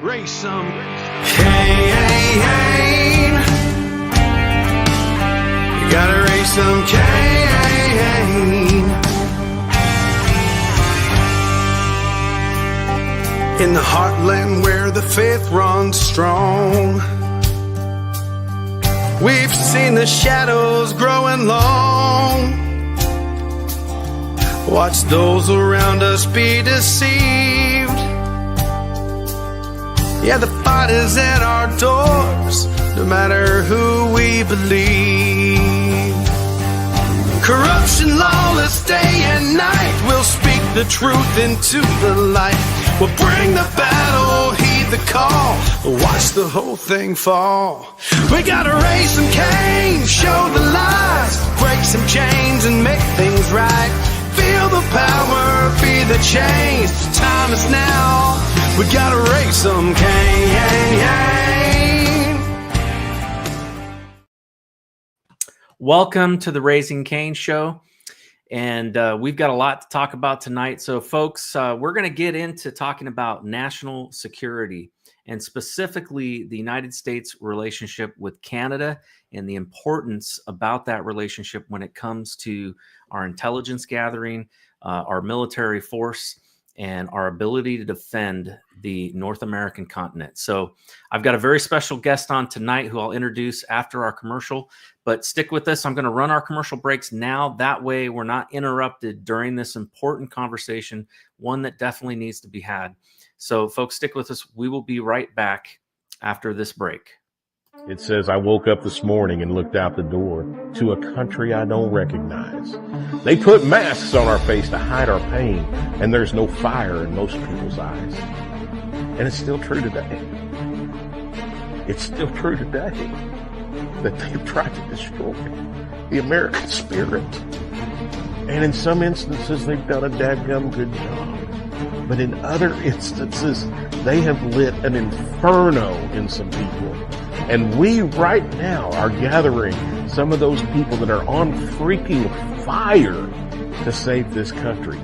Raise some Cain. You gotta raise some Cain. In the heartland where the faith runs strong, we've seen the shadows growing long. Watch those around us be deceived. Yeah, the fight is at our doors, no matter who we believe. Corruption, lawless day and night, we'll speak the truth into the light. We'll bring the battle, heed the call, watch the whole thing fall. We gotta raise some Cain, show the lies, break some chains and make things right. Feel the power, be the change, time is now. We gotta raise some Cain. Welcome to the Raising Cain show. And we've got a lot to talk about tonight. So folks, we're going to get into talking about national security and specifically the United States relationship with Canada and the importance about that relationship when it comes to our intelligence gathering, our military force, and our ability to defend the North American continent. So I've got a very special guest on tonight who I'll introduce after our commercial, but stick with us. I'm going to run our commercial breaks now. That way we're not interrupted during this important conversation, one that definitely needs to be had. So folks, stick with us. We will be right back after this break. It says, I woke up this morning and looked out the door to a country I don't recognize. They put masks on our face to hide our pain, and there's no fire in most people's eyes. And it's still true today. It's still true today that they've tried to destroy the American spirit. And in some instances, they've done a dadgum good job. But in other instances, they have lit an inferno in some people. And we right now are gathering some of those people that are on freaking fire to save this country.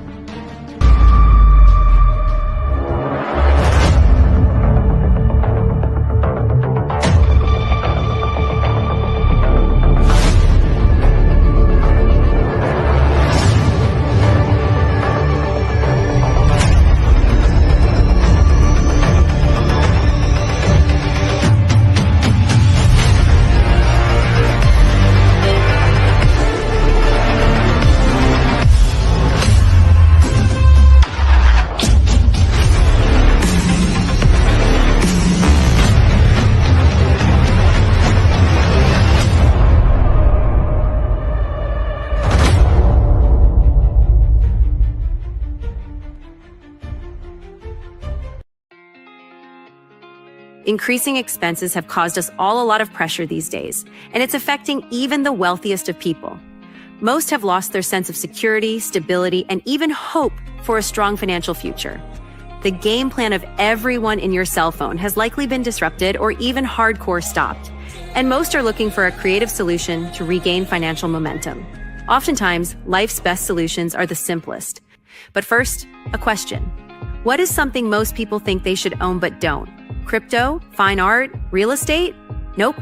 Increasing expenses have caused us all a lot of pressure these days, and it's affecting even the wealthiest of people. Most have lost their sense of security, stability, and even hope for a strong financial future. The game plan of everyone in your cell phone has likely been disrupted or even hardcore stopped, and most are looking for a creative solution to regain financial momentum. Oftentimes, life's best solutions are the simplest. But first, a question. What is something most people think they should own but don't? Crypto, fine art, real estate? Nope.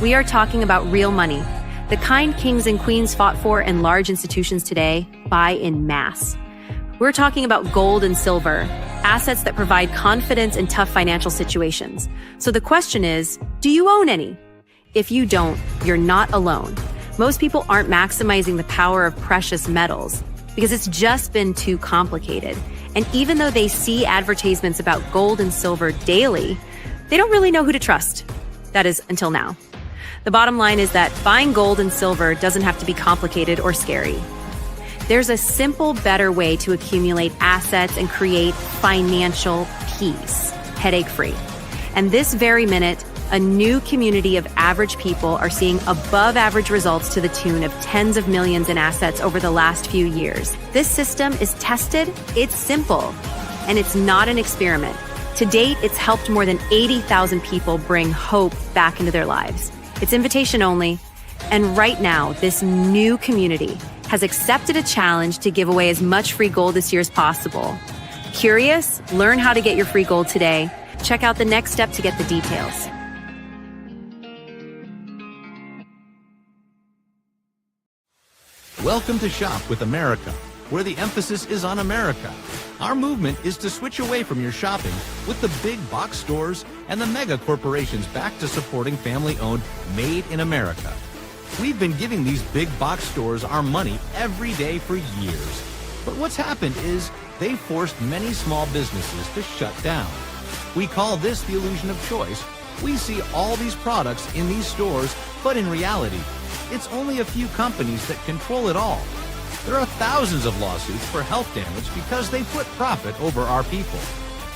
We are talking about real money. The kind kings and queens fought for and large institutions today buy in mass. We're talking about gold and silver, assets that provide confidence in tough financial situations. So the question is, do you own any? If you don't, you're not alone. Most people aren't maximizing the power of precious metals because it's just been too complicated. And even though they see advertisements about gold and silver daily, they don't really know who to trust. That is, until now. The bottom line is that buying gold and silver doesn't have to be complicated or scary. There's a simple, better way to accumulate assets and create financial peace, headache-free. And this very minute, a new community of average people are seeing above average results to the tune of tens of millions in assets over the last few years. This system is tested, it's simple, and it's not an experiment. To date, it's helped more than 80,000 people bring hope back into their lives. It's invitation only, and right now, this new community has accepted a challenge to give away as much free gold this year as possible. Curious? Learn how to get your free gold today. Check out the next step to get the details. Welcome to Shop with America, where the emphasis is on America. Our movement is to switch away from your shopping with the big box stores and the mega corporations back to supporting family-owned, made in America. We've been giving these big box stores our money every day for years. But what's happened is they've forced many small businesses to shut down. We call this the illusion of choice. We see all these products in these stores, but in reality, it's only a few companies that control it all. There are thousands of lawsuits for health damage because they put profit over our people.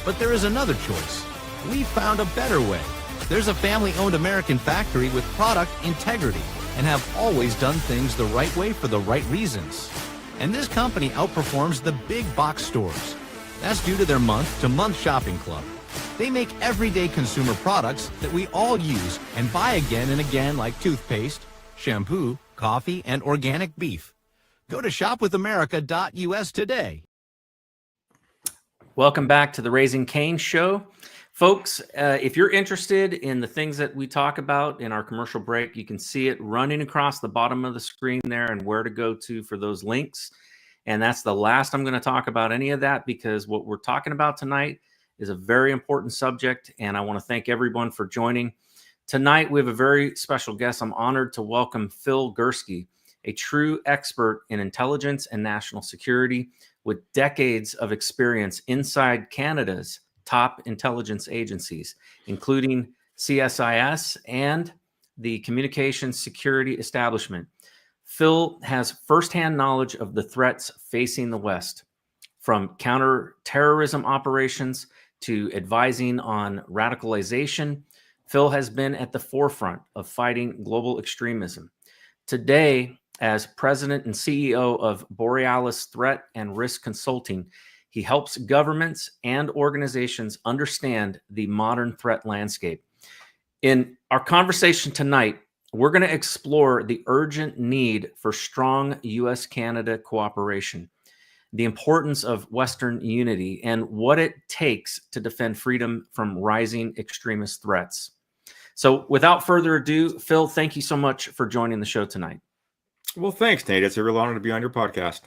But there is another choice. We found a better way. There's a family-owned American factory with product integrity and have always done things the right way for the right reasons. And this company outperforms the big box stores. That's due to their month-to-month shopping club. They make everyday consumer products that we all use and buy again and again, like toothpaste, shampoo, coffee, and organic beef. Go to shopwithamerica.us today. Welcome back to the Raising Cain show. Folks, if you're interested in the things that we talk about in our commercial break, you can see it running across the bottom of the screen there and where to go to for those links. And that's the last I'm going to talk about any of that, because what we're talking about tonight is a very important subject, and I want to thank everyone for joining. Tonight, we have a very special guest. I'm honored to welcome Phil Gurski, a true expert in intelligence and national security with decades of experience inside Canada's top intelligence agencies, including CSIS and the Communications Security Establishment. Phil has firsthand knowledge of the threats facing the West, from counterterrorism operations to advising on radicalization. Phil has been at the forefront of fighting global extremism. Today, as president and CEO of Borealis Threat and Risk Consulting, he helps governments and organizations understand the modern threat landscape. In our conversation tonight, we're going to explore the urgent need for strong U.S.-Canada cooperation, the importance of Western unity, and what it takes to defend freedom from rising extremist threats. So without further ado, Phil, thank you so much for joining the show tonight. Well, thanks, Nate. It's a real honor to be on your podcast.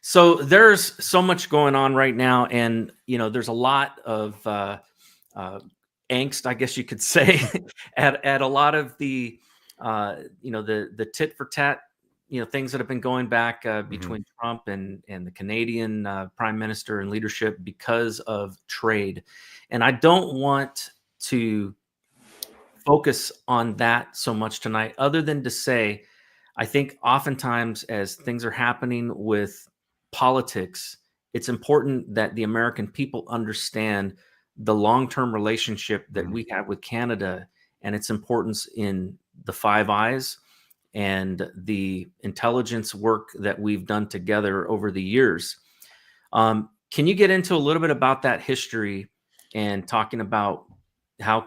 So there's so much going on right now, and there's a lot of angst, I guess you could say, at a lot of the the tit for tat things that have been going back between Trump and the Canadian Prime Minister and leadership because of trade. And I don't want to focus on that so much tonight, other than to say, I think oftentimes as things are happening with politics, it's important that the American people understand the long-term relationship that we have with Canada and its importance in the Five Eyes and the intelligence work that we've done together over the years. Can you get into a little bit about that history and talking about how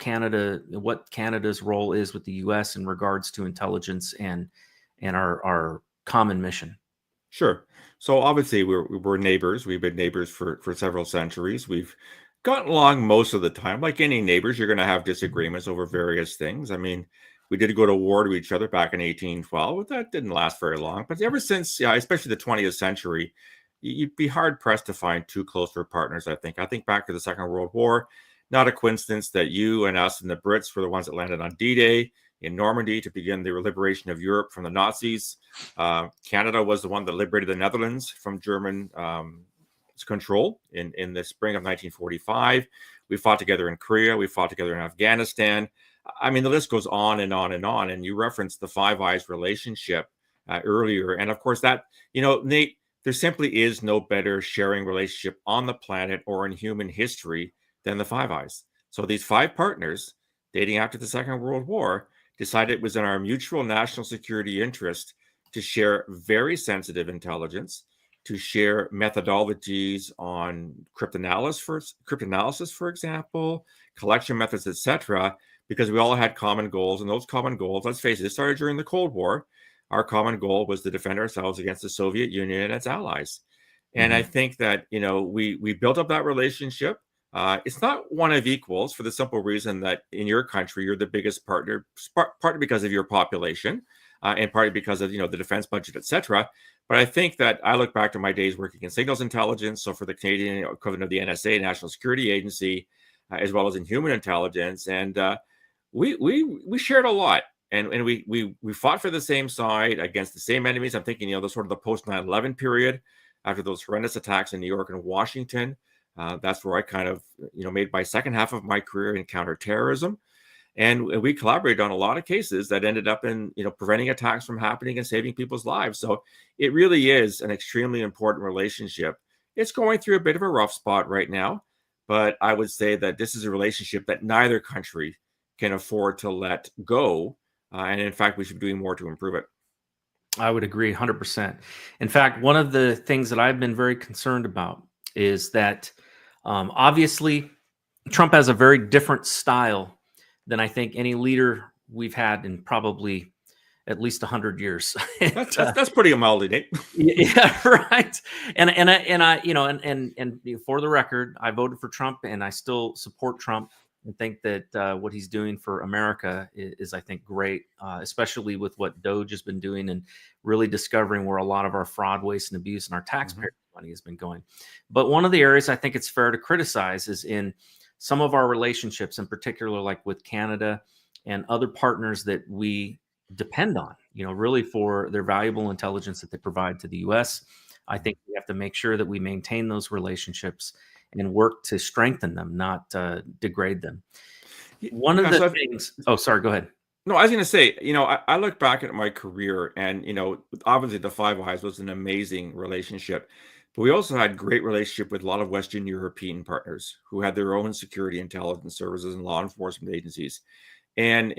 what Canada's role is with the U.S. in regards to intelligence and our common mission? Sure. So obviously we're neighbors. We've been neighbors for several centuries. We've gotten along most of the time. Like any neighbors, you're going to have disagreements over various things. I mean, we did go to war to each other back in 1812, but that didn't last very long. But ever since, especially the 20th century, you'd be hard pressed to find two closer partners, I think. I think back to the Second World War. Not a coincidence that you and us and the Brits were the ones that landed on D-Day in Normandy to begin the liberation of Europe from the Nazis. Canada was the one that liberated the Netherlands from German control in the spring of 1945. We fought together in Korea. We fought together in Afghanistan. I mean, the list goes on and on and on. And you referenced the Five Eyes relationship earlier. And of course that, Nate, there simply is no better sharing relationship on the planet or in human history than the Five Eyes. So these five partners, dating after the Second World War, decided it was in our mutual national security interest to share very sensitive intelligence, to share methodologies on cryptanalysis, for example, collection methods, etc., because we all had common goals. And those common goals, let's face it, started during the Cold War. Our common goal was to defend ourselves against the Soviet Union and its allies. And I think that, we built up that relationship. It's not one of equals for the simple reason that in your country, you're the biggest partner, partly because of your population and partly because of, the defense budget, etc. But I think that I look back to my days working in signals intelligence. So for the Canadian equivalent of the NSA, National Security Agency, as well as in human intelligence. And we shared a lot. And we fought for the same side against the same enemies. I'm thinking, the sort of the post 9/11 period after those horrendous attacks in New York and Washington. That's where I kind of, made my second half of my career in counterterrorism. And we collaborated on a lot of cases that ended up in, preventing attacks from happening and saving people's lives. So it really is an extremely important relationship. It's going through a bit of a rough spot right now, but I would say that this is a relationship that neither country can afford to let go. And in fact, we should be doing more to improve it. I would agree 100%. In fact, one of the things that I've been very concerned about is that obviously Trump has a very different style than I think any leader we've had in probably at least 100 years. That's pretty mildly, Nate. Yeah, right. And for the record, I voted for Trump, and I still support Trump and think that what he's doing for America is I think, great, especially with what Doge has been doing and really discovering where a lot of our fraud, waste, and abuse and our taxpayer money has been going. But one of the areas I think it's fair to criticize is in some of our relationships, in particular, like with Canada and other partners that we depend on, really for their valuable intelligence that they provide to the U.S. I think we have to make sure that we maintain those relationships and work to strengthen them, not degrade them. One of the things. Oh, sorry. Go ahead. No, I was going to say, I look back at my career and, obviously the Five Eyes was an amazing relationship, but we also had great relationship with a lot of Western European partners who had their own security intelligence services and law enforcement agencies. And,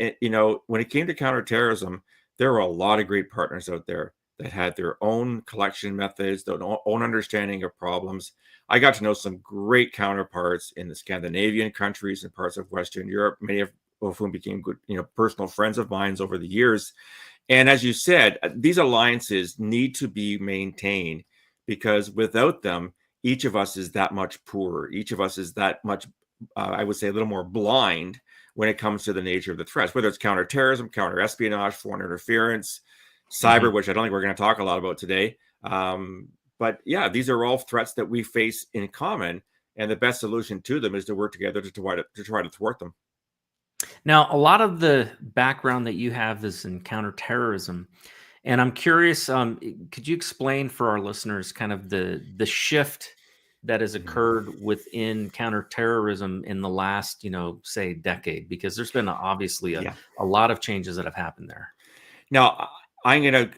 when it came to counterterrorism, there were a lot of great partners out there that had their own collection methods, their own understanding of problems. I got to know some great counterparts in the Scandinavian countries and parts of Western Europe, many of whom became good, personal friends of mine over the years. And as you said, these alliances need to be maintained because without them, each of us is that much poorer. Each of us is that much, I would say, a little more blind when it comes to the nature of the threats, whether it's counterterrorism, counterespionage, foreign interference, cyber, which I don't think we're going to talk a lot about today. But yeah, these are all threats that we face in common, and the best solution to them is to work together to try to thwart them. Now, a lot of the background that you have is in counterterrorism, and I'm curious, could you explain for our listeners kind of the shift that has occurred within counterterrorism in the last, say, decade? Because there's been obviously a lot of changes that have happened there. Now, I'm going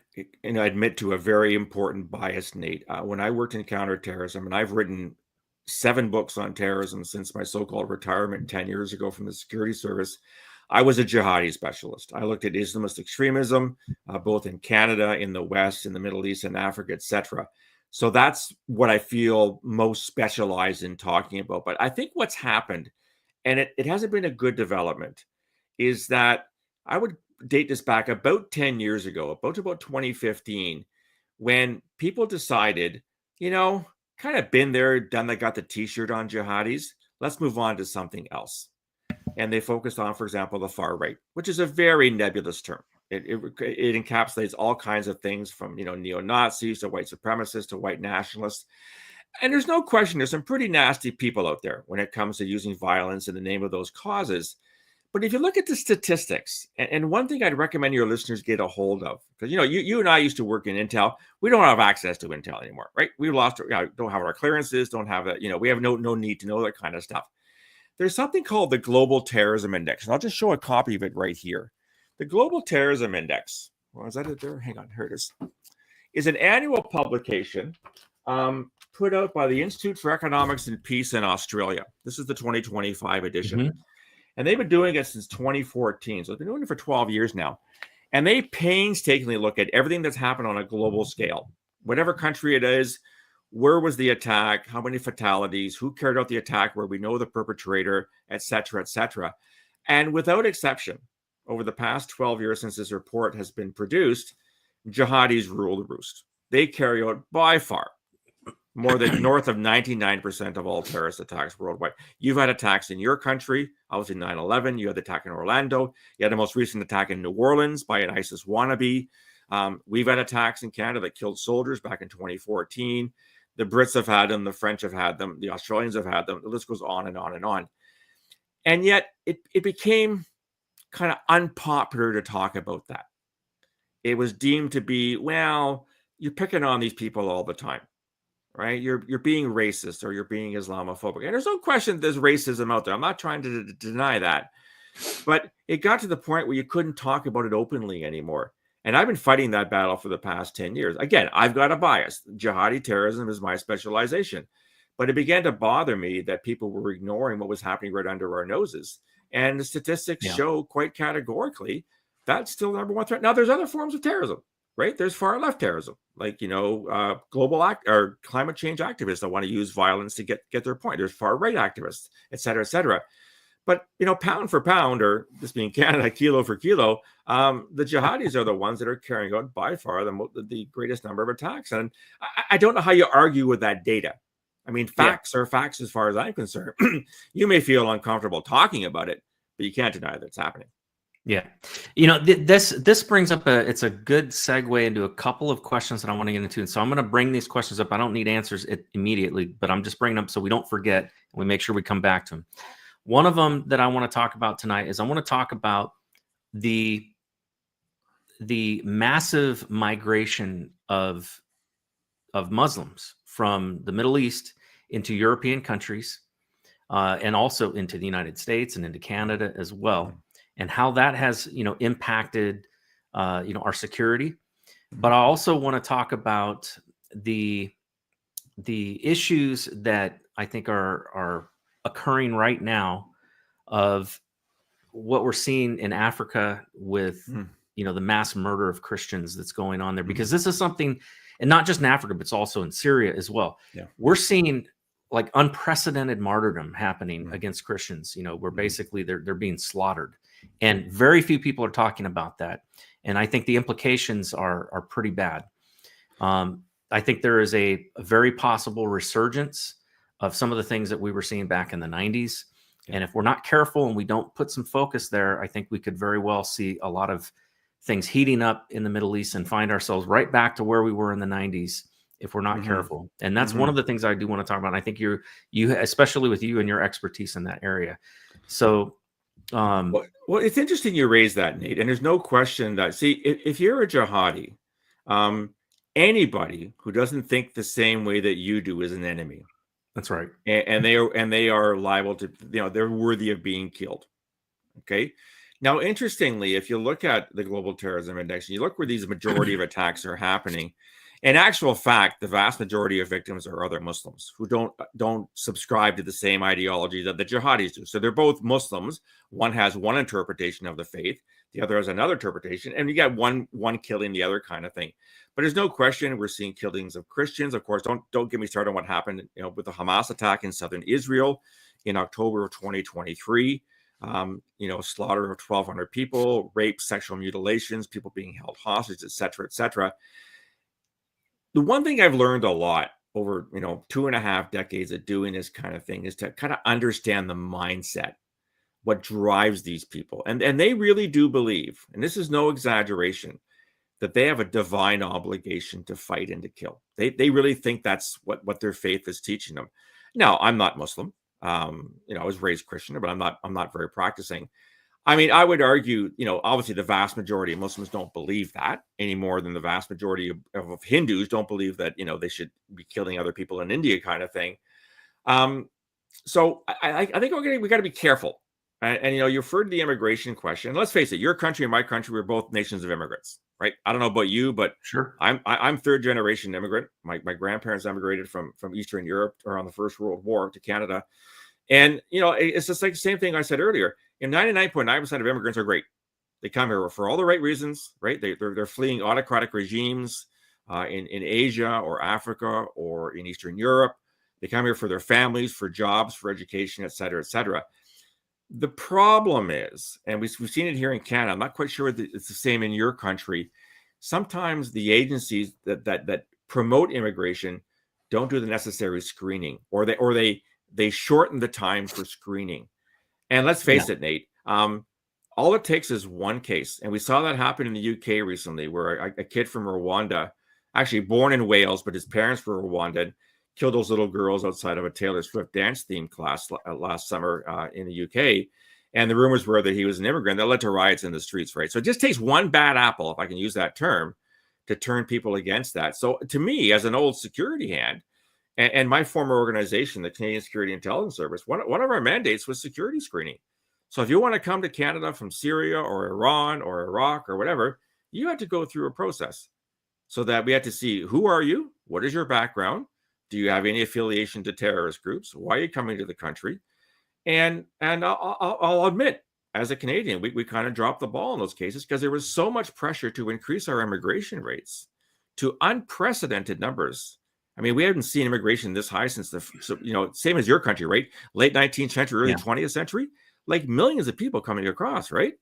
to admit to a very important bias, Nate. When I worked in counterterrorism, and I've written 7 books on terrorism since my so-called retirement 10 years ago from the security service, I was a jihadi specialist. I looked at Islamist extremism, both in Canada, in the West, in the Middle East, and Africa, etc. So that's what I feel most specialized in talking about. But I think what's happened, and it hasn't been a good development, is that I would date this back about 10 years ago, about 2015, when people decided, kind of been there, done that, got the t-shirt on jihadis. Let's move on to something else. And they focused on, for example, the far right, which is a very nebulous term. It encapsulates all kinds of things from, neo-Nazis to white supremacists to white nationalists. And there's no question there's some pretty nasty people out there when it comes to using violence in the name of those causes. But if you look at the statistics, and one thing I'd recommend your listeners get a hold of, because, you and I used to work in Intel. We don't have access to Intel anymore, right? We lost, don't have our clearances, don't have that, we have no need to know that kind of stuff. There's something called the Global Terrorism Index, and I'll just show a copy of it right here. The Global Terrorism Index, well, is that it there? Hang on, here it is an annual publication put out by the Institute for Economics and Peace in Australia. This is the 2025 edition. And they've been doing it since 2014. So they've been doing it for 12 years now. And they painstakingly look at everything that's happened on a global scale. Whatever country it is, where was the attack, how many fatalities, who carried out the attack, where we know the perpetrator, et cetera, et cetera. And without exception, over the past 12 years since this report has been produced, jihadis rule the roost. They carry out by far more than north of 99% of all terrorist attacks worldwide. You've had attacks in your country, obviously 9/11. You had the attack in Orlando. You had the most recent attack in New Orleans by an ISIS wannabe. We've had attacks in Canada that killed soldiers back in 2014. The Brits have had them. The French have had them. The Australians have had them. The list goes on and on and on. And yet it became kind of unpopular to talk about that. It was deemed to be, well, you're picking on these people all the time, right? You're being racist or you're being Islamophobic. And there's no question there's racism out there. I'm not trying to deny that. But it got to the point where you couldn't talk about it openly anymore. And I've been fighting that battle for the past 10 years. Again, I've got a bias. Jihadi terrorism is my specialization. But it began to bother me that people were ignoring what was happening right under our noses. And the statistics show quite categorically that's still the number one threat. Now, there's other forms of terrorism, right? There's far left terrorism, like, global or climate change activists that want to use violence to get their point. There's far right activists, et cetera, et cetera. But, pound for pound, or this being Canada, kilo for kilo, the jihadis are the ones that are carrying out by far the greatest number of attacks. And I don't know how you argue with that data. I mean, facts are facts as far as I'm concerned. You may feel uncomfortable talking about it, but you can't deny that it's happening. Yeah. This brings up it's a good segue into a couple of questions that I want to get into. And so I'm going to bring these questions up. I don't need answers immediately, but I'm just bringing them up so we don't forget and we make sure we come back to them. One of them that I want to talk about tonight is I want to talk about the massive migration of Muslims from the Middle East into European countries, and also into the United States and into Canada as well, and how that has impacted our security. But I also want to talk about the issues that I think are occurring right now of what we're seeing in Africa with the mass murder of Christians that's going on there, because this is something, and not just in Africa, but it's also in Syria as well. Yeah. We're seeing like unprecedented martyrdom happening against Christians, where basically they're being slaughtered, and very few people are talking about that. And I think the implications are pretty bad. I think there is a very possible resurgence of some of the things that we were seeing back in the 90s. Yeah. And if we're not careful and we don't put some focus there, I think we could very well see a lot of things heating up in the Middle East and find ourselves right back to where we were in the 90s if we're not careful. And that's one of the things I do want to talk about. And I think you, especially with you and your expertise in that area. So, well, it's interesting you raise that, Nate. And there's no question that, see, if you're a jihadi, anybody who doesn't think the same way that you do is an enemy. That's right. And they are liable to, they're worthy of being killed. Okay. Now, interestingly, if you look at the Global Terrorism Index, and you look where these majority of attacks are happening, in actual fact, the vast majority of victims are other Muslims who don't subscribe to the same ideology that the jihadis do. So they're both Muslims. One has one interpretation of the faith, the other has another interpretation, and you got one killing the other kind of thing. But there's no question we're seeing killings of Christians. Of course, don't get me started on what happened, with the Hamas attack in southern Israel in October of 2023. Slaughter of 1,200 people, rape, sexual mutilations, people being held hostage, et cetera, et cetera. The one thing I've learned a lot over, 2.5 decades of doing this kind of thing is to kind of understand the mindset, what drives these people. And they really do believe, and this is no exaggeration, that they have a divine obligation to fight and to kill. They really think that's what their faith is teaching them. Now, I'm not Muslim. I was raised Christian, but I'm not very practicing. I mean, I would argue, obviously the vast majority of Muslims don't believe that any more than the vast majority of Hindus don't believe that, they should be killing other people in India kind of thing. So I think we got to be careful. And you referred to the immigration question. And let's face it, your country and my country, we're both nations of immigrants, right? I don't know about you, but sure, I'm third generation immigrant. My grandparents emigrated from Eastern Europe around the First World War to Canada. And, it's just like the same thing I said earlier. 99.9% of immigrants are great. They come here for all the right reasons, right? They're fleeing autocratic regimes in Asia or Africa or in Eastern Europe. They come here for their families, for jobs, for education, et cetera, et cetera. The problem is, and we've seen it here in Canada, I'm not quite sure that it's the same in your country. Sometimes the agencies that promote immigration don't do the necessary screening, or they shorten the time for screening. And let's face it, Nate, all it takes is one case. And we saw that happen in the UK recently, where a kid from Rwanda, actually born in Wales, but his parents were Rwandan, killed those little girls outside of a Taylor Swift dance theme class last summer in the UK. And the rumors were that he was an immigrant. That led to riots in the streets, right? So it just takes one bad apple, if I can use that term, to turn people against that. So to me, as an old security hand, and my former organization, the Canadian Security Intelligence Service, one of our mandates was security screening. So if you want to come to Canada from Syria or Iran or Iraq or whatever, you had to go through a process, so that we had to see, who are you? What is your background? Do you have any affiliation to terrorist groups? Why are you coming to the country? And I'll admit, as a Canadian, we kind of dropped the ball in those cases, because there was so much pressure to increase our immigration rates to unprecedented numbers. I mean, we haven't seen immigration this high since same as your country, right? Late 19th century, early 20th century, like millions of people coming across, right?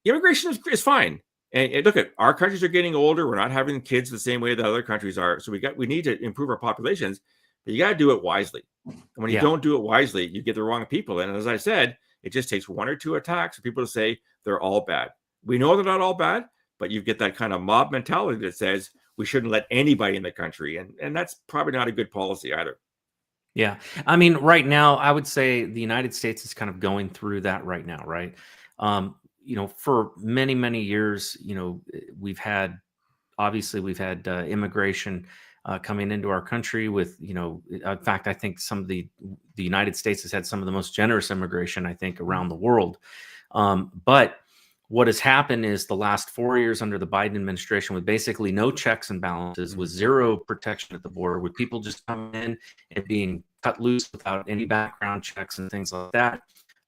Immigration is fine. And look, at our countries are getting older. We're not having kids the same way that other countries are. So we need to improve our populations, but you got to do it wisely. And when you don't do it wisely, you get the wrong people. And as I said, it just takes one or two attacks for people to say they're all bad. We know they're not all bad, but you get that kind of mob mentality that says we shouldn't let anybody in the country. And that's probably not a good policy either. Yeah. I mean, right now, I would say the United States is kind of going through that right now, right? For many, many years, we've had immigration coming into our country with, in fact, I think the United States has had some of the most generous immigration, I think, around the world. But what has happened is the last 4 years under the Biden administration, with basically no checks and balances, with zero protection at the border, with people just coming in and being cut loose without any background checks and things like that,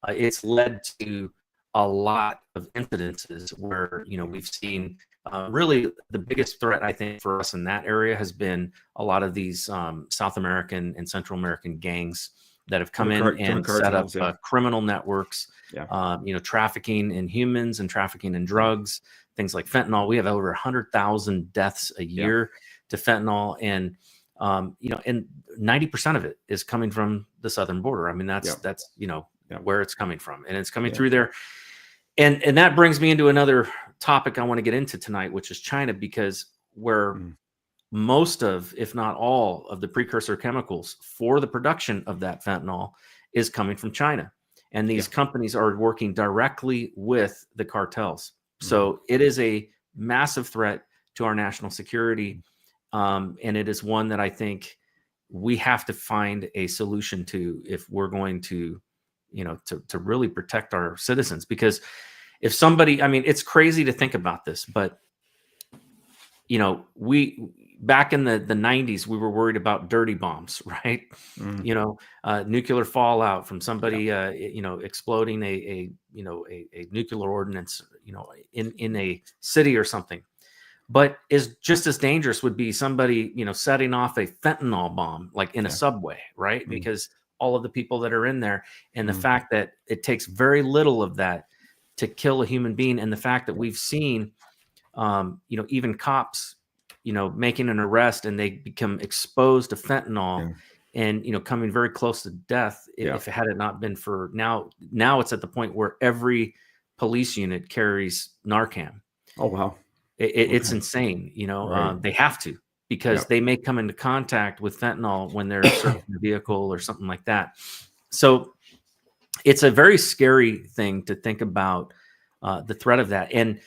it's led to a lot of incidences where, we've seen really the biggest threat, I think, for us in that area has been a lot of these South American and Central American gangs that have come in and set up criminal networks, trafficking in humans and trafficking in drugs, things like fentanyl. We have over 100,000 deaths a year to fentanyl. And, and 90% of it is coming from the southern border. I mean, that's where it's coming from, and it's coming through there. And that brings me into another topic I want to get into tonight, which is China, because where most of, if not all, of the precursor chemicals for the production of that fentanyl is coming from China. And these companies are working directly with the cartels. So it is a massive threat to our national security. And it is one that I think we have to find a solution to if we're going to, to really protect our citizens. Because if somebody, I mean, it's crazy to think about this, but, we back in the 90s, we were worried about dirty bombs, right? Nuclear fallout from somebody, exploding a nuclear ordinance, in a city or something. But is just as dangerous would be somebody, setting off a fentanyl bomb, like in a subway, right? Because all of the people that are in there, and the fact that it takes very little of that to kill a human being, and the fact that we've seen, even cops, making an arrest and they become exposed to fentanyl and, coming very close to death. If it had it not been for now it's at the point where every police unit carries Narcan. Oh, wow. It's insane. They have to, because they may come into contact with fentanyl when they're searching a vehicle or something like that. So it's a very scary thing to think about, the threat of that. And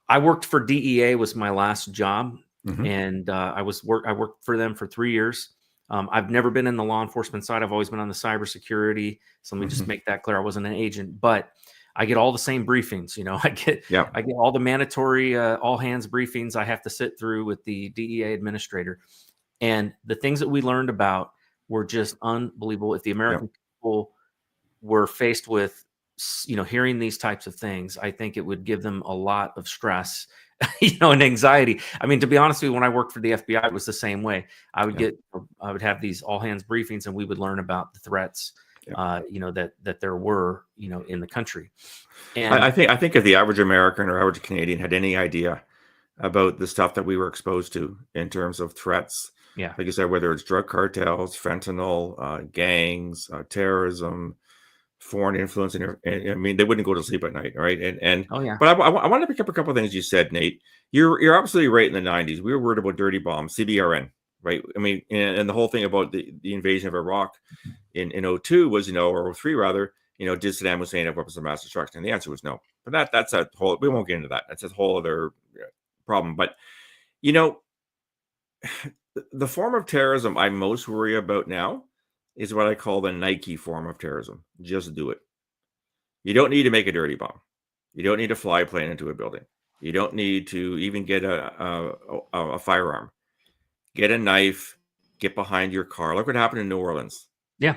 I worked for DEA, was my last job. And I worked for them for 3 years. I've never been in the law enforcement side. I've always been on the cybersecurity. So let me just make that clear. I wasn't an agent, but I get all the same briefings. I get all the mandatory all hands briefings I have to sit through with the DEA administrator. And the things that we learned about were just unbelievable. If the American people were faced with, hearing these types of things, I think it would give them a lot of stress, and anxiety. I mean, to be honest with you, when I worked for the FBI, it was the same way. I would have these all hands briefings, and we would learn about the threats, that there were, in the country. And I think if the average American or average Canadian had any idea about the stuff that we were exposed to in terms of threats, Yeah. Like you said, whether it's drug cartels, fentanyl, gangs, terrorism, foreign influence, and I mean, they wouldn't go to sleep at night, right? Oh yeah. But I want to pick up a couple of things you said, Nate. You're absolutely right. In the 90s, we were worried about dirty bombs, CBRN, right? I mean, and the whole thing about the invasion of Iraq in 02 was, or 03 rather, did Saddam Hussein have weapons of mass destruction? And the answer was no. But that's a whole, we won't get into that. That's a whole other problem. But, the form of terrorism I most worry about now is what I call the Nike form of terrorism. Just do it. You don't need to make a dirty bomb. You don't need to fly a plane into a building. You don't need to even get a firearm. Get a knife, get behind your car. Look what happened in New Orleans. Yeah.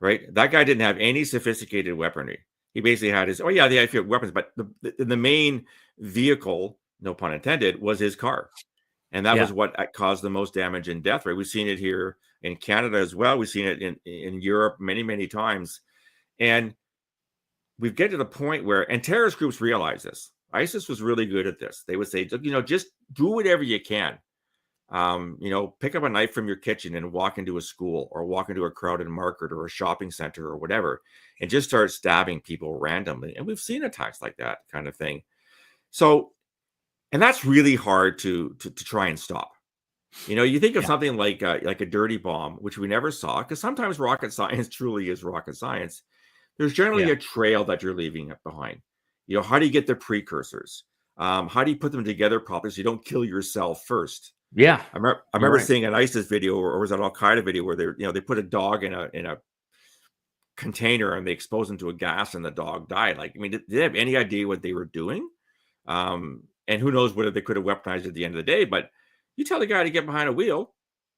Right? That guy didn't have any sophisticated weaponry. He basically had his, they had weapons, but the main vehicle, no pun intended, was his car. And that was what caused the most damage and death, right? We've seen it here in Canada as well. We've seen it in Europe many, many times. And we've get to the point where, and terrorist groups realize this. ISIS was really good at this. They would say, just do whatever you can. Pick up a knife from your kitchen and walk into a school or walk into a crowded market or a shopping center or whatever, and just start stabbing people randomly. And we've seen attacks like that kind of thing. So, and that's really hard to try and stop. You think of something like a dirty bomb, which we never saw, because sometimes rocket science truly is rocket science. There's generally a trail that you're leaving behind. How do you get the precursors? How do you put them together properly so you don't kill yourself first? Yeah. I remember seeing an ISIS video, or was it an Al-Qaeda video, where they put a dog in a container and they exposed him to a gas and the dog died. Like, I mean, did they have any idea what they were doing? And who knows whether they could have weaponized at the end of the day, but you tell the guy to get behind a wheel.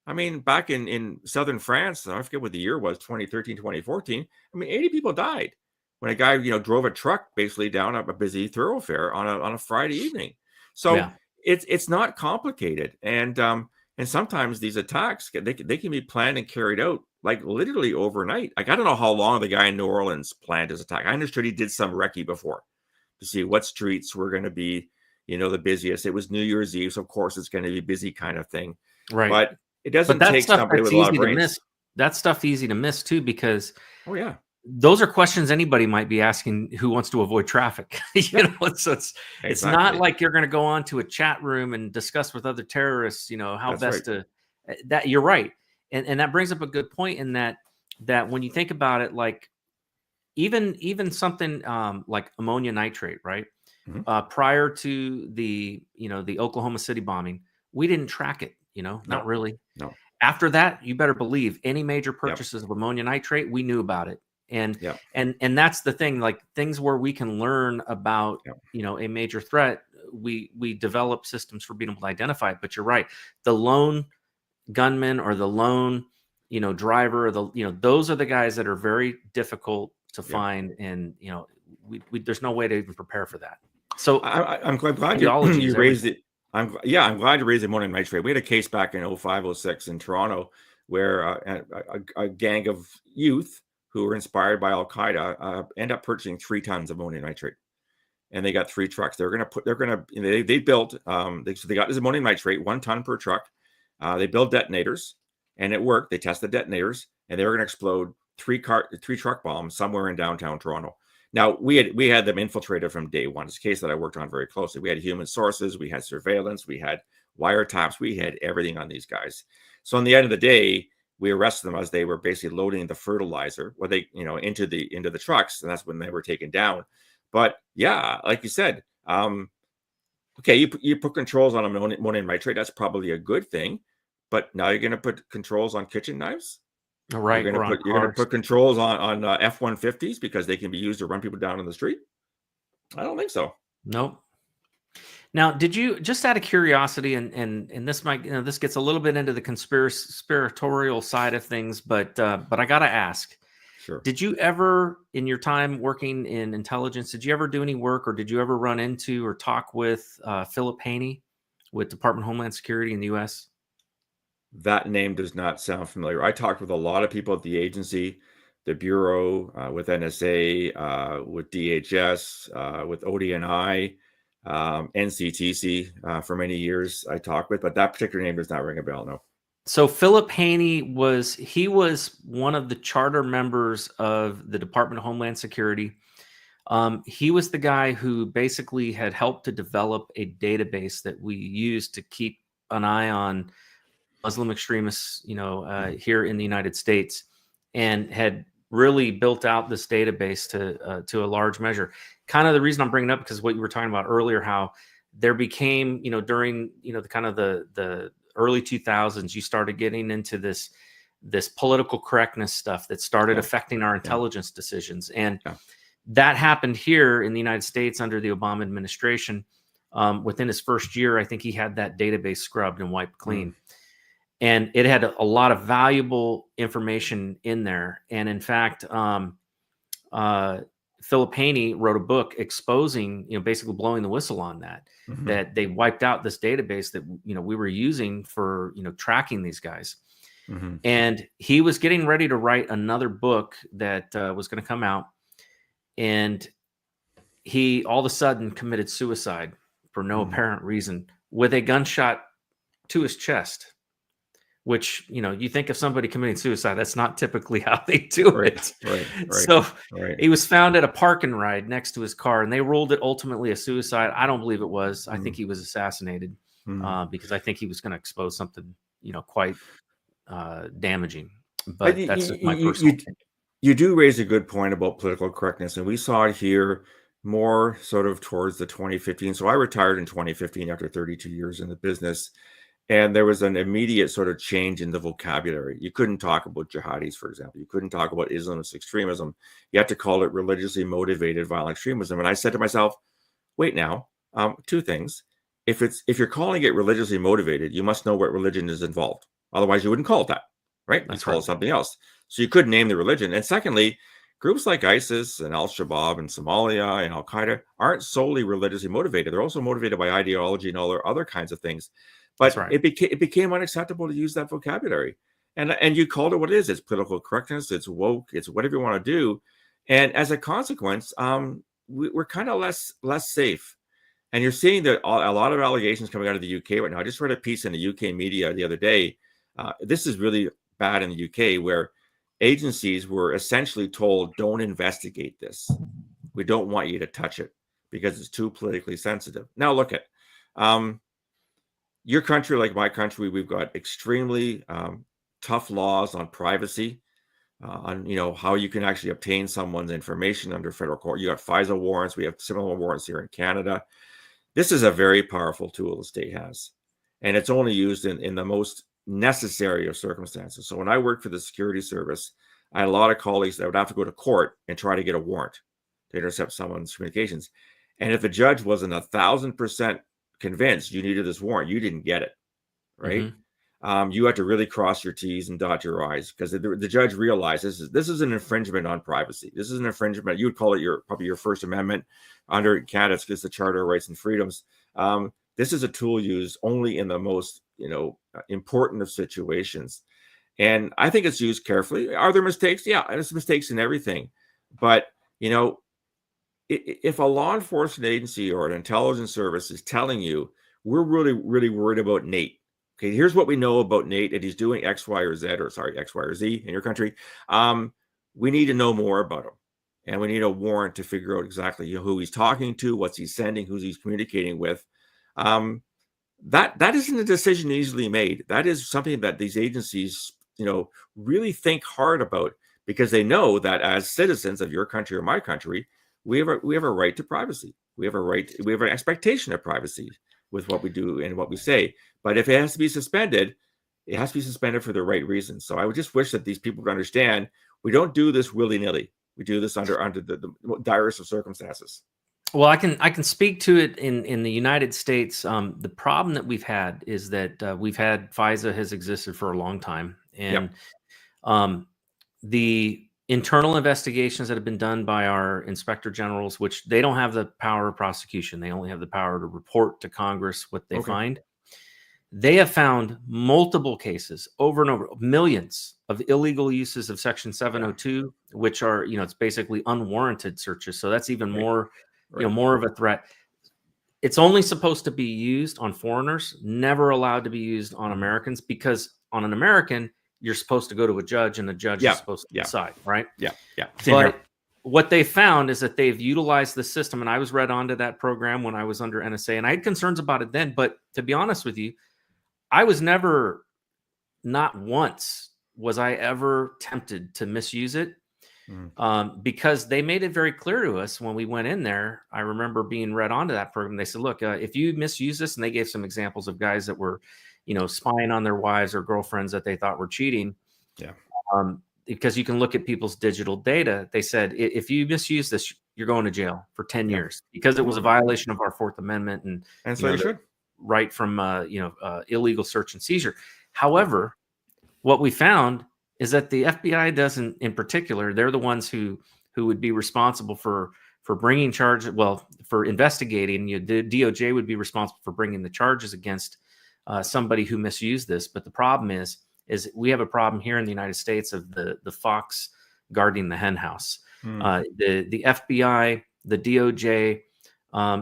I mean, back in southern France, I forget what the year was, 2013, 2014. I mean, 80 people died when a guy, drove a truck basically down a busy thoroughfare on a Friday evening. So it's not complicated. And sometimes these attacks, they can be planned and carried out like literally overnight. Like, I don't know how long the guy in New Orleans planned his attack. I understood he did some recce before to see what streets were going to be, the busiest. It was New Year's Eve, so of course it's going to be busy kind of thing. Right. But it doesn't take somebody with a lot of brains. That stuff easy to miss too, because yeah, those are questions anybody might be asking who wants to avoid traffic. It's not like you're going to go on to a chat room and discuss with other terrorists, how That's best right. to that. You're right. And that brings up a good point in that when you think about it, like even something like ammonia nitrate, right? Mm-hmm. Prior to the Oklahoma City bombing, we didn't track it, not really. No. After that, you better believe any major purchases of ammonia nitrate, we knew about it. And that's the thing, like things where we can learn about, a major threat, we develop systems for being able to identify it. But you're right. The lone gunman or the lone, driver, or those are the guys that are very difficult to find. And, we there's no way to even prepare for that. So I'm glad you raised it. I'm glad you raised ammonium nitrate. We had a case back in 05, 06 in Toronto where a gang of youth who were inspired by Al-Qaeda end up purchasing 3 tons of ammonium nitrate, and they got 3 trucks. They built they got this ammonium nitrate, 1 ton per truck. They built detonators, and it worked. They tested detonators, and they were going to explode 3 truck bombs somewhere in downtown Toronto. Now, we had them infiltrated from day one. It's a case that I worked on very closely. We had human sources, we had surveillance, we had wiretaps, we had everything on these guys. So, in the end of the day, we arrested them as they were basically loading the fertilizer, into the trucks, and that's when they were taken down. But yeah, like you said, okay, you put controls on ammonium nitrate. That's probably a good thing. But now you're going to put controls on kitchen knives. Right. You're going to put controls on F-150s because they can be used to run people down on the street. I don't think so. Nope. Now, did you, just out of curiosity, and this might, this gets a little bit into the conspiratorial side of things, but I got to ask. Sure. Did you ever, in your time working in intelligence, did you ever do any work, or did you ever run into or talk with Philip Haney with Department of Homeland Security in the U.S.? That name does not sound familiar. I talked with a lot of people at the agency, the Bureau, with NSA, with DHS, with ODNI, NCTC for many years I talked with, but that particular name does not ring a bell, no. So Philip Haney was one of the charter members of the Department of Homeland Security. He was the guy who basically had helped to develop a database that we use to keep an eye on Muslim extremists, here in the United States, and had really built out this database to a large measure. Kind of the reason I'm bringing it up because what you were talking about earlier, how there became, during the kind of the early 2000s, you started getting into this political correctness stuff that started affecting our intelligence decisions, and that happened here in the United States under the Obama administration. Within his first year, I think he had that database scrubbed and wiped clean. And it had a lot of valuable information in there. And in fact, Philip Haney wrote a book exposing, basically blowing the whistle on that, that they wiped out this database that, we were using for, tracking these guys. And he was getting ready to write another book that was going to come out. And he all of a sudden committed suicide for no apparent reason with a gunshot to his chest. Which, you think of somebody committing suicide, that's not typically how they do it. Right. So he was found at a park and ride next to his car, and they ruled it ultimately a suicide. I don't believe it was. I think he was assassinated because I think he was going to expose something, quite damaging. But that's just my personal opinion. You do raise a good point about political correctness, and we saw it here more sort of towards the 2015. So I retired in 2015 after 32 years in the business. And there was an immediate sort of change in the vocabulary. You couldn't talk about jihadis, for example. You couldn't talk about Islamist extremism. You had to call it religiously motivated violent extremism. And I said to myself, wait now, two things. If you're calling it religiously motivated, you must know what religion is involved. Otherwise, you wouldn't call it that, right? You call it something else. So you couldn't name the religion. And secondly, groups like ISIS and Al-Shabaab and Somalia and Al-Qaeda aren't solely religiously motivated. They're also motivated by ideology and all their other kinds of things. But it became unacceptable to use that vocabulary. And you called it what it is. It's political correctness. It's woke. It's whatever you want to do. And as a consequence, we're kind of less safe. And you're seeing that a lot of allegations coming out of the UK right now. I just read a piece in the UK media the other day. This is really bad in the UK, where agencies were essentially told, don't investigate this. We don't want you to touch it because it's too politically sensitive. Now, look at your country, like my country, we've got extremely tough laws on privacy, on how you can actually obtain someone's information under federal court. You got FISA warrants. We have similar warrants here in Canada. This is a very powerful tool the state has, and it's only used in the most necessary of circumstances. So when I worked for the security service, I had a lot of colleagues that would have to go to court and try to get a warrant to intercept someone's communications. And if the judge wasn't 1,000% convinced you needed this warrant, you didn't get it, right? You had to really cross your T's and dot your I's, because the judge realized this is an infringement on privacy. This is an infringement. You would call it probably your First Amendment under Canada, because the Charter of Rights and Freedoms. This is a tool used only in the most important of situations, and I think it's used carefully. Are there mistakes? Yeah, there's mistakes in everything, but if a law enforcement agency or an intelligence service is telling you, we're really, really worried about Nate. Okay, here's what we know about Nate, and he's doing X, Y, or Z in your country. We need to know more about him, and we need a warrant to figure out exactly who he's talking to, what's he's sending, who's he's communicating with. That isn't a decision easily made. That is something that these agencies, really think hard about, because they know that as citizens of your country or my country, we have a right to privacy. We have an expectation of privacy with what we do and what we say. But if it has to be suspended, it has to be suspended for the right reasons. So I would just wish that these people would understand, we don't do this willy-nilly. We do this under the direst of circumstances. Well, I can speak to it in the United States. The problem that we've had is that we've had FISA has existed for a long time, and the internal investigations that have been done by our inspector generals, which they don't have the power of prosecution, they only have the power to report to Congress what they find. They have found multiple cases over and over, millions of illegal uses of Section 702, which are, it's basically unwarranted searches. So that's even more, more of a threat. It's only supposed to be used on foreigners, never allowed to be used on Americans, because on an American, you're supposed to go to a judge, and the judge is supposed to decide, right? Yeah. But what they found is that they've utilized the system, and I was read onto that program when I was under NSA, and I had concerns about it then. But to be honest with you, I was never, not once, was I ever tempted to misuse it. Because they made it very clear to us when we went in there. I remember being read onto that program. They said, look, if you misuse this, and they gave some examples of guys that were, spying on their wives or girlfriends that they thought were cheating. Yeah. Because you can look at people's digital data. They said, if you misuse this, you're going to jail for 10 years because it was a violation of our Fourth Amendment and so you should. Right from, illegal search and seizure. However, what we found is that the FBI doesn't, in particular, they're the ones who would be responsible for bringing charges. Well, for investigating, the DOJ would be responsible for bringing the charges against somebody who misused this. But the problem is we have a problem here in the United States of the fox guarding the hen house. The FBI, the DOJ,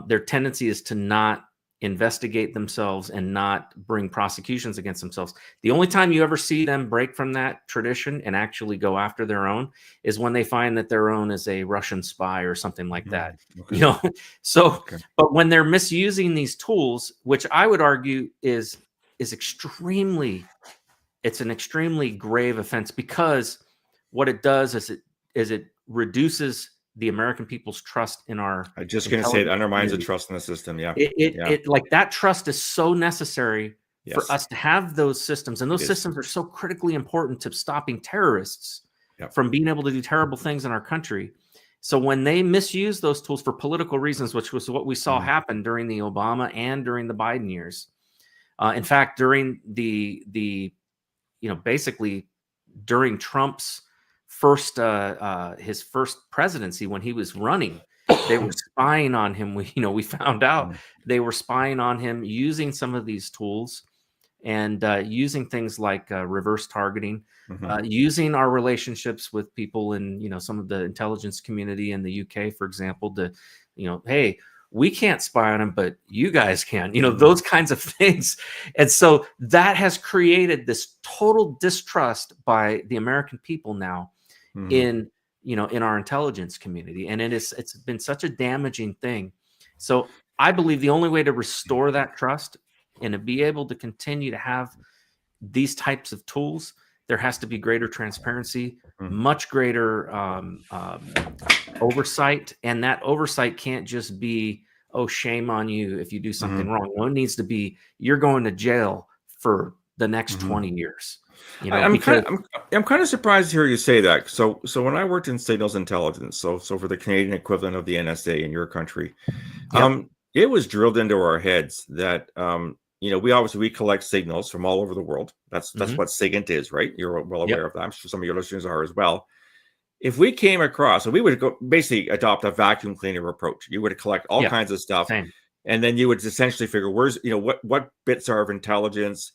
their tendency is to not investigate themselves and not bring prosecutions against themselves. The only time you ever see them break from that tradition and actually go after their own is when they find that their own is a Russian spy or something like that. Okay. But when they're misusing these tools, which I would argue is extremely, it's an extremely grave offense, because what it does is it reduces the American people's trust in our. I'm just going to say it undermines the trust in the system. Yeah. It like that trust is so necessary for us to have those systems. And those systems are so critically important to stopping terrorists from being able to do terrible things in our country. So when they misuse those tools for political reasons, which was what we saw happen during the Obama and during the Biden years. In fact, during basically during Trump's his first presidency, when he was running, they were spying on him. We found out they were spying on him using some of these tools and using things like reverse targeting, using our relationships with people in, some of the intelligence community in the UK, for example, to, hey, we can't spy on them, but you guys can, those kinds of things. And so that has created this total distrust by the American people now in our intelligence community. And it's been such a damaging thing. So I believe the only way to restore that trust and to be able to continue to have these types of tools, there has to be greater transparency, much greater oversight. And that oversight can't just be, oh, shame on you if you do something wrong. No, it needs to be, you're going to jail for the next 20 years. I'm kind of surprised to hear you say that. So when I worked in signals intelligence, so for the Canadian equivalent of the NSA in your country, it was drilled into our heads that we collect signals from all over the world. That's what SIGINT is, right? You're well aware of that. I'm sure some of your listeners are as well. If we came across, so we would basically adopt a vacuum cleaner approach. You would collect all kinds of stuff, and then you would essentially figure where's what bits are of intelligence.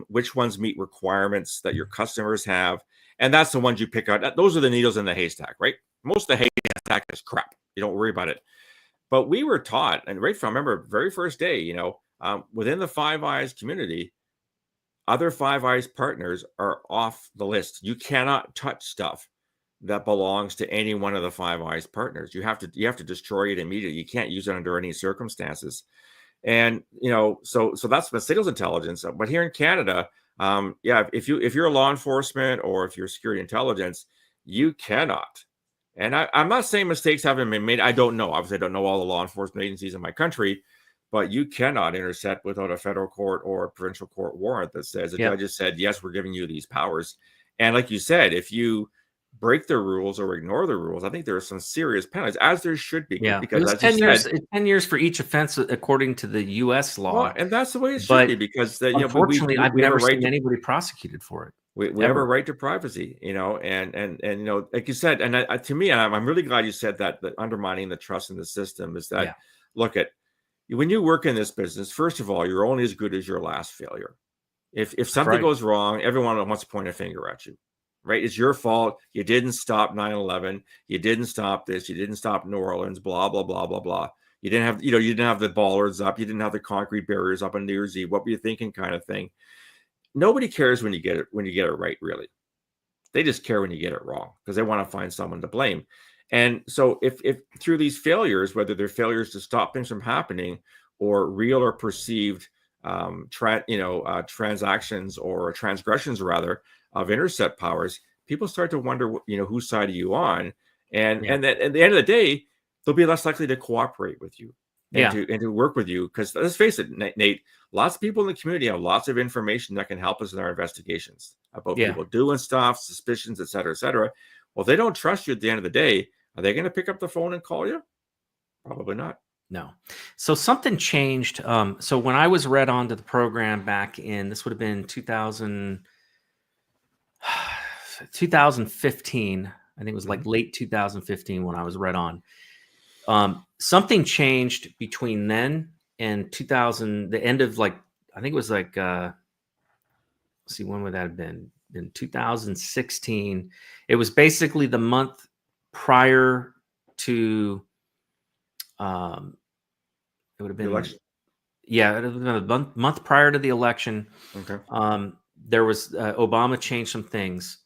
Which ones meet requirements that your customers have, and that's the ones you pick out. Those are the needles in the haystack, right? Most of the haystack is crap. You don't worry about it. But we were taught, and I remember very first day, within the Five Eyes community, other Five Eyes partners are off the list. You cannot touch stuff that belongs to any one of the Five Eyes partners. You have to destroy it immediately. You can't use it under any circumstances. And so that's the signals intelligence. But here in Canada, if you're a law enforcement or if you're security intelligence, you cannot. And I'm not saying mistakes haven't been made. I don't know. Obviously, I don't know all the law enforcement agencies in my country, but you cannot intercept without a federal court or a provincial court warrant that says the judge has said, yes, we're giving you these powers. And like you said, if you break the rules or ignore the rules, I think there are some serious penalties, as there should be. Yeah, because it's 10 years for each offense according to the U.S. law. Well, and that's the way it should be, because unfortunately, I've never seen anybody prosecuted for it. We have a right to privacy, and like you said, and to me, I'm really glad you said that undermining the trust in the system is that, look at, when you work in this business, first of all, you're only as good as your last failure. If something goes wrong, everyone wants to point a finger at you. Right? It's your fault. You didn't stop 9/11. You didn't stop this. You didn't stop New Orleans, blah, blah, blah, blah, blah. You didn't have, you didn't have the bollards up. You didn't have the concrete barriers up on New Year's Eve. What were you thinking, kind of thing? nobody cares when you get it right, really. They just care when you get it wrong because they want to find someone to blame. And so if through these failures, whether they're failures to stop things from happening or real or perceived transactions or transgressions rather of intercept powers, people start to wonder, whose side are you on? And that at the end of the day, they'll be less likely to cooperate with you and to work with you. Because let's face it, Nate, lots of people in the community have lots of information that can help us in our investigations about people doing stuff, suspicions, et cetera, et cetera. Well, if they don't trust you at the end of the day, are they going to pick up the phone and call you? Probably not. No. So something changed. So when I was read onto the program back in, this would have been 2015. I think it was like late 2015 when I was read on. Something changed between then and 2000, the end of I think it was let's see, when would that have been? In 2016. It was basically the month prior to, it would have been, it would have been a month prior to the election. Okay. There was, Obama changed some things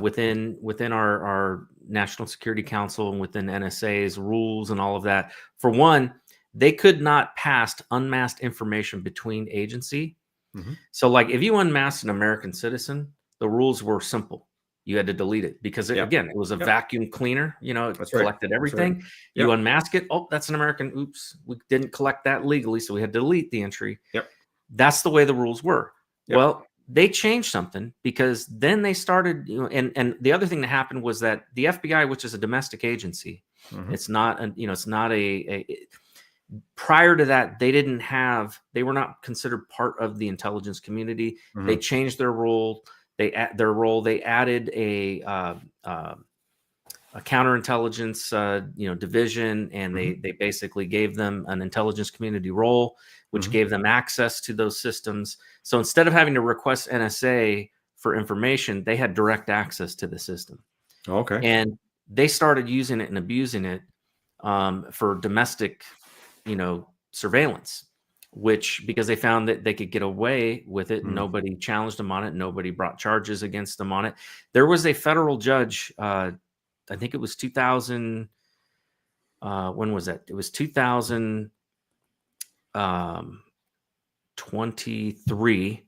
within our National Security Council and within NSA's rules and all of that. For one, they could not pass unmasked information between agency. So if you unmasked an American citizen, the rules were simple. You had to delete it because again, it was a vacuum cleaner, it collected everything. Right. You unmask it. Oh, that's an American. Oops. We didn't collect that legally. So we had to delete the entry. That's the way the rules were. Well, they changed something because then they started, and the other thing that happened was that the FBI, which is a domestic agency, it's not, it's not prior to that, they were not considered part of the intelligence community. They changed their role. They added a counterintelligence, division, and they basically gave them an intelligence community role, which gave them access to those systems. So instead of having to request NSA for information, they had direct access to the system. Okay. And they started using it and abusing it for domestic, surveillance, because they found that they could get away with it. Nobody challenged them on it. Nobody brought charges against them on it. There was a federal judge, I think it was 2000. When was that? It was 2023.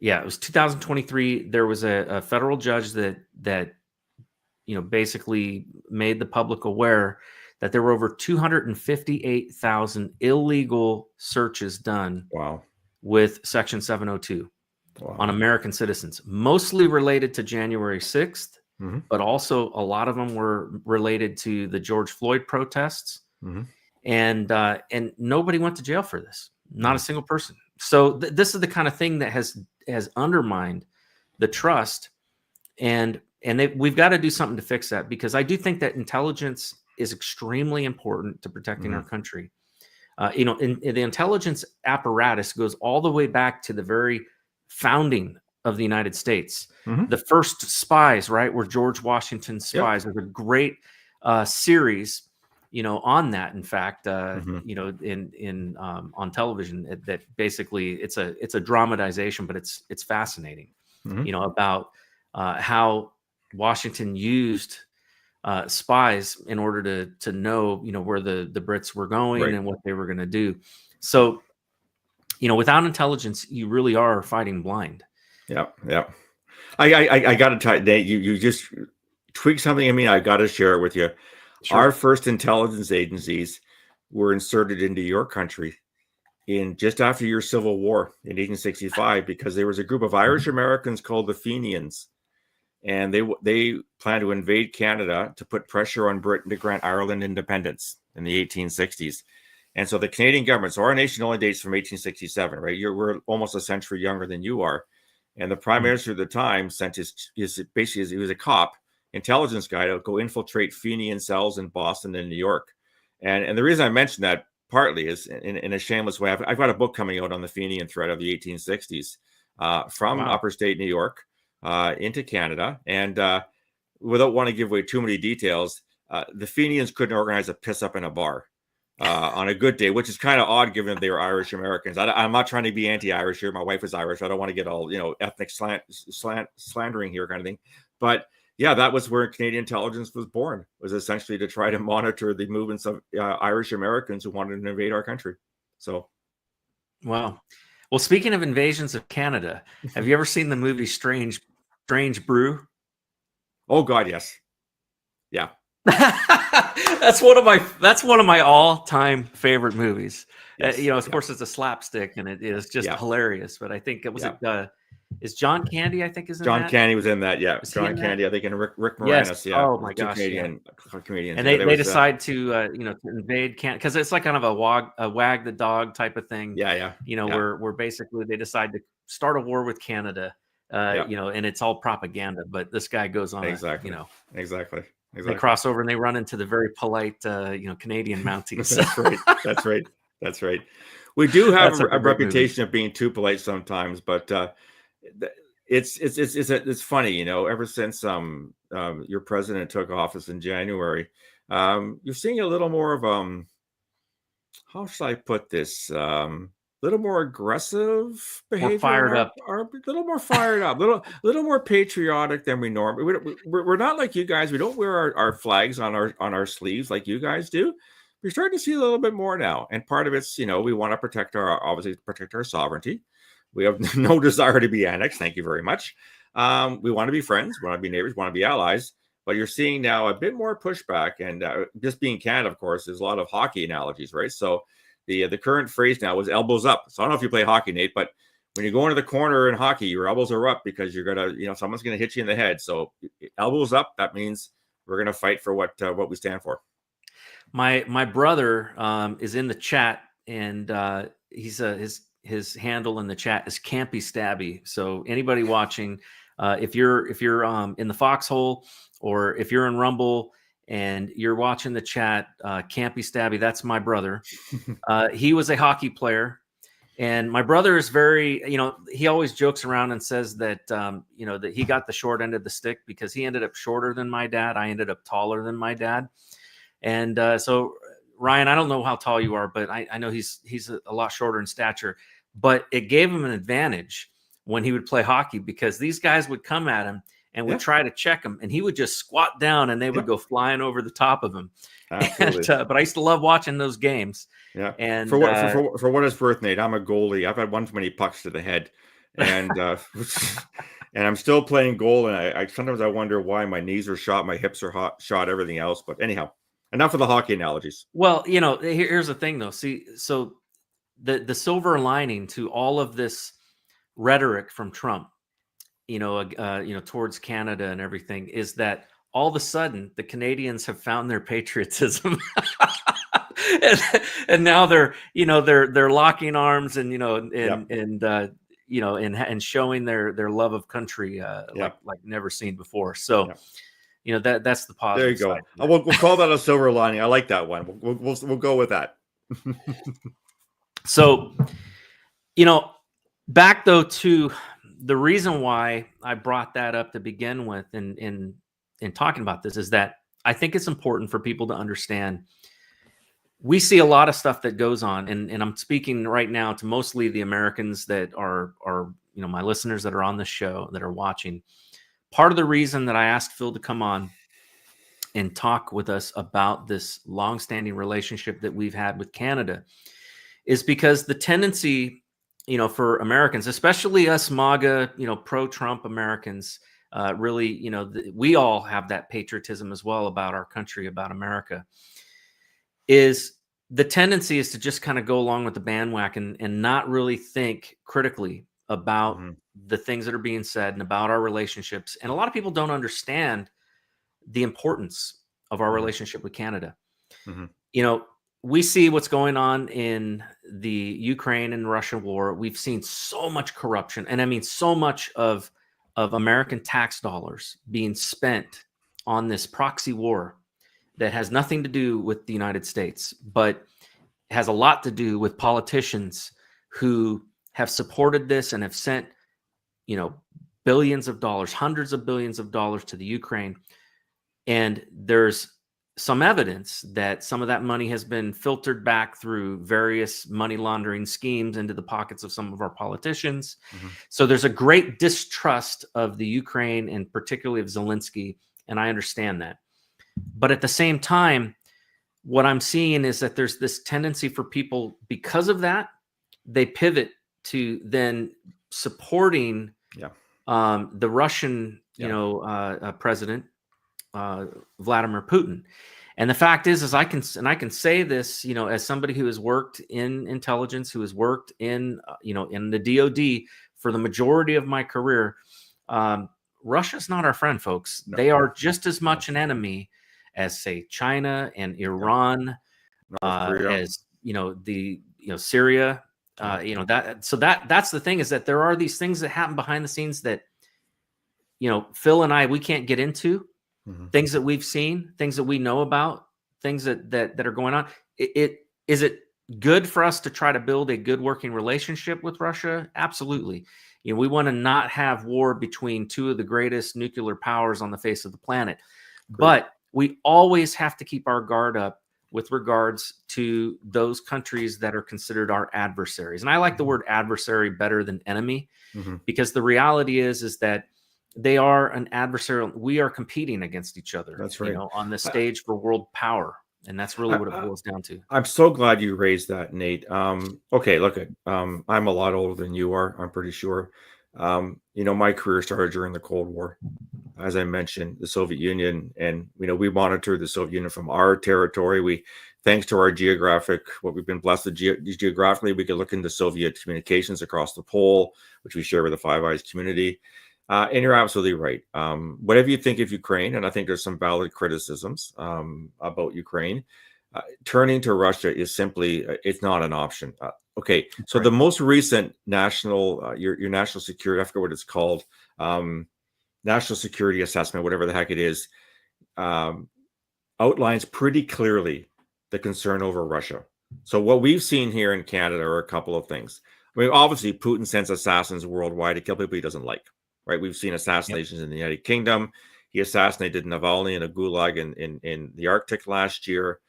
Yeah, it was 2023. There was a federal judge that basically made the public aware that there were over 258,000 illegal searches done with Section 702 on American citizens, mostly related to January 6th, but also a lot of them were related to the George Floyd protests. And nobody went to jail for this, not a single person. So this is the kind of thing that has undermined the trust, and we've got to do something to fix that, because I do think that intelligence is extremely important to protecting our country. In the intelligence apparatus goes all the way back to the very founding of the United States. The first spies, right, were George Washington's spies. There's a great series, on that. In fact, on television, that basically it's a dramatization, but it's fascinating. About how Washington used spies in order to know, where the Brits were going and what they were going to do. So, without intelligence, you really are fighting blind. Yeah. I got to tell you, Nate, you just tweaked something. I mean, I got to share it with you. Sure. Our first intelligence agencies were inserted into your country in just after your Civil War in 1865, because there was a group of Irish Americans called the Fenians, and they planned to invade Canada to put pressure on Britain to grant Ireland independence in the 1860s. And so the Canadian government, so our nation only dates from 1867, right? We're almost a century younger than you are. And the prime minister at the time sent he was a cop, intelligence guy, to go infiltrate Fenian cells in Boston and New York. And the reason I mentioned that partly is in a shameless way. I've got a book coming out on the Fenian threat of the 1860s from upper state New York into Canada. And without wanting to give away too many details, the Fenians couldn't organize a piss up in a bar. on a good day, which is kind of odd given they were Irish Americans. I'm not trying to be anti-Irish here. My wife is Irish. I don't want to get all, ethnic slandering here kind of thing. But yeah, that was where Canadian intelligence was born, was essentially to try to monitor the movements of Irish Americans who wanted to invade our country. So. Wow. Well, speaking of invasions of Canada, have you ever seen the movie Strange Brew? Oh God, yes. Yeah. That's one of my all-time favorite movies. Yes, Of course, it's a slapstick and it is just hilarious. But I think is John Candy? I think is in John that? Candy was in that. Yeah, Was John Candy. I think and Rick Moranis. Yes. Yeah. Oh my gosh. Canadian comedians. And they decide to to invade Canada because it's like kind of a wag the dog type of thing. Yeah. Where basically they decide to start a war with Canada. And it's all propaganda. But this guy goes on. Exactly. Exactly. They cross over and they run into the very polite, Canadian Mounties. That's right. We do have a reputation of being too polite sometimes, but it's funny, ever since your president took office in January, you're seeing a little more of how should I put this? Little more aggressive behavior, fired up, a little more fired up, little more patriotic than we normally. We're not like you guys. We don't wear our flags on our sleeves like you guys do. We're starting to see a little bit more now, and part of it's we want to protect our sovereignty. We have no desire to be annexed. Thank you very much. We want to be friends. We want to be neighbors. We want to be allies. But you're seeing now a bit more pushback, and just being Canada, of course, there's a lot of hockey analogies, right? So. The current phrase now is elbows up. So I don't know if you play hockey, Nate, but when you go into the corner in hockey, your elbows are up because you're gonna, someone's gonna hit you in the head. So elbows up. That means we're gonna fight for what we stand for. My brother is in the chat, and he's his handle in the chat is Campy Stabby. So anybody watching, if you're in the foxhole or if you're in Rumble. And you're watching the chat, Campy Stabby, that's my brother. He was a hockey player. And my brother is very, he always jokes around and says that, that he got the short end of the stick because he ended up shorter than my dad. I ended up taller than my dad. And so, Ryan, I don't know how tall you are, but I know he's a lot shorter in stature. But it gave him an advantage when he would play hockey because these guys would come at him and would try to check him, and he would just squat down, and they would go flying over the top of him. And, but I used to love watching those games. Yeah. And for what it's worth, Nate, I'm a goalie. I've had one too many pucks to the head, and and I'm still playing goal. And I sometimes I wonder why my knees are shot, my hips are shot, everything else. But anyhow, enough of the hockey analogies. Well, here's the thing, though. See, so the silver lining to all of this rhetoric from Trump. Towards Canada and everything is that all of a sudden the Canadians have found their patriotism and now they're locking arms and showing their love of country like never seen before. So that's the positive. There you go. We'll call that a silver lining. I like that one. We'll go with that. So back though to the reason why I brought that up to begin with in talking about this is that I think it's important for people to understand we see a lot of stuff that goes on, and I'm speaking right now to mostly the Americans that are my listeners that are on the show that are watching. Part of the reason that I asked Phil to come on and talk with us about this longstanding relationship that we've had with Canada is because the tendency for Americans, especially us MAGA, pro-Trump Americans, really, we all have that patriotism as well about our country, about America, is the tendency is to just kind of go along with the bandwagon and not really think critically about the things that are being said and about our relationships. And a lot of people don't understand the importance of our relationship with Canada. We see what's going on in the Ukraine and Russia war. We've seen so much corruption. And I mean, so much of American tax dollars being spent on this proxy war that has nothing to do with the United States, but has a lot to do with politicians who have supported this and have sent, billions of dollars, hundreds of billions of dollars to the Ukraine. And there's some evidence that some of that money has been filtered back through various money laundering schemes into the pockets of some of our politicians. So there's a great distrust of the Ukraine and particularly of Zelensky, and I understand that. But at the same time, what I'm seeing is that there's this tendency for people, because of that, they pivot to then supporting the Russian, president, Vladimir Putin. And the fact is I can say this, as somebody who has worked in intelligence, who has worked in, in the DoD for the majority of my career. Russia's not our friend, folks. No. They are just as much an enemy as, say, China and Iran, as Syria. That's the thing, is that there are these things that happen behind the scenes that, Phil and I, we can't get into. Things that we've seen, things that we know about, things that are going on. Is it good for us to try to build a good working relationship with Russia? Absolutely. We want to not have war between two of the greatest nuclear powers on the face of the planet. But we always have to keep our guard up with regards to those countries that are considered our adversaries. And I like the word adversary better than enemy, because the reality is that they are an adversarial. We are competing against each other. That's right. On the stage for world power. And that's really what it boils down to. I'm so glad you raised that, Nate. Okay, look, I'm a lot older than you are, I'm pretty sure. My career started during the Cold War. As I mentioned, the Soviet Union, and we monitored the Soviet Union from our territory. Thanks to our what we've been blessed with geographically, we could look into Soviet communications across the pole, which we share with the Five Eyes community. And you're absolutely right. Whatever you think of Ukraine, and I think there's some valid criticisms about Ukraine, turning to Russia is simply, it's not an option. Okay, so the most recent national, your national security, I forget what it's called, national security assessment, whatever the heck it is, outlines pretty clearly the concern over Russia. So what we've seen here in Canada are a couple of things. I mean, obviously, Putin sends assassins worldwide to kill people he doesn't like. Right, we've seen assassinations in the United Kingdom. He assassinated Navalny in a gulag in the Arctic last year.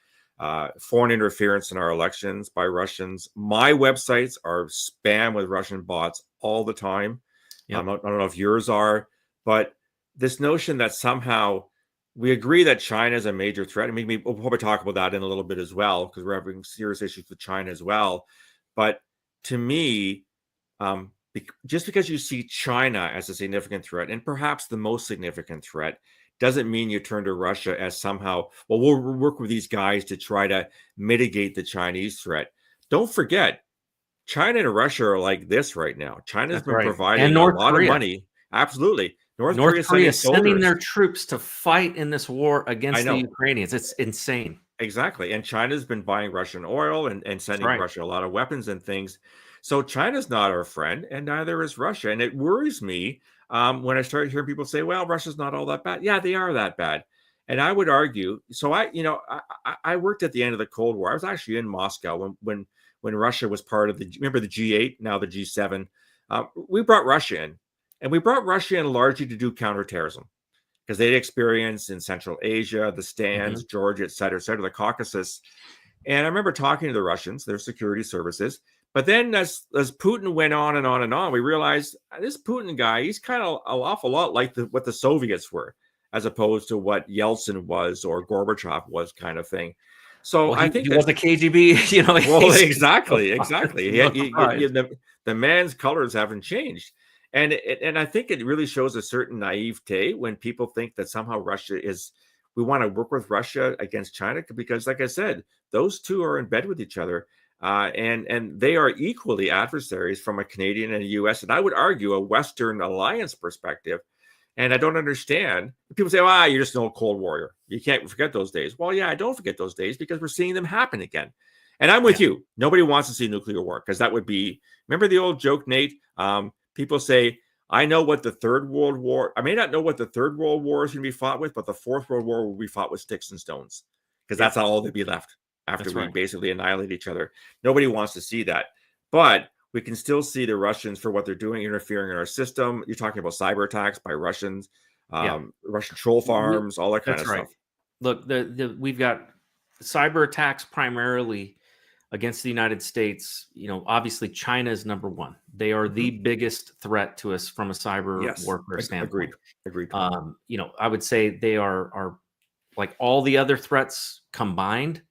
Foreign interference in our elections by Russians. My websites are spammed with Russian bots all the time. I don't know if yours are, but this notion that somehow we agree that China is a major threat. I mean, we'll probably talk about that in a little bit as well, because we're having serious issues with China as well. But to me, just because you see China as a significant threat, and perhaps the most significant threat, doesn't mean you turn to Russia as somehow, well, we'll work with these guys to try to mitigate the Chinese threat. Don't forget, China and Russia are like this right now. China's been providing a lot of money. Absolutely. North Korea is sending their troops to fight in this war against the Ukrainians. It's insane. Exactly. And China's been buying Russian oil and sending Russia a lot of weapons and things. So China's not our friend, and neither is Russia. And it worries me when I started hearing people say, well, Russia's not all that bad. Yeah, they are that bad. And I would argue, so I worked at the end of the Cold War. I was actually in Moscow when Russia was part of remember the G8, now the G7. We brought Russia in, and we brought Russia in largely to do counterterrorism, because they'd experience in Central Asia, the stands, Georgia, et cetera, the Caucasus. And I remember talking to the Russians, their security services. But then as Putin went on and on and on, we realized this Putin guy, he's kind of an awful lot like what the Soviets were, as opposed to what Yeltsin was or Gorbachev was, kind of thing. So I think he was a KGB, Well, exactly. The man's colors haven't changed. And I think it really shows a certain naivete when people think that somehow we want to work with Russia against China, because, like I said, those two are in bed with each other. And they are equally adversaries from a Canadian and a U.S. and I would argue a Western alliance perspective. And I don't understand. People say, you're just an old Cold Warrior. You can't forget those days. Well, yeah, I don't forget those days because we're seeing them happen again. And I'm with you. Nobody wants to see nuclear war, because that would be, remember the old joke, Nate? People say, I know what the Third World War, I may not know what the Third World War is going to be fought with, but the Fourth World War will be fought with sticks and stones, because that's all they'd be left after we basically annihilate each other. Nobody wants to see that. But we can still see the Russians for what they're doing, interfering in our system. You're talking about cyber attacks by Russians, Russian troll farms, all that kind of stuff. look, we've got cyber attacks primarily against the United States. Obviously China is number one. They are the biggest threat to us from a cyber warfare standpoint. Agreed. I would say they are like all the other threats combined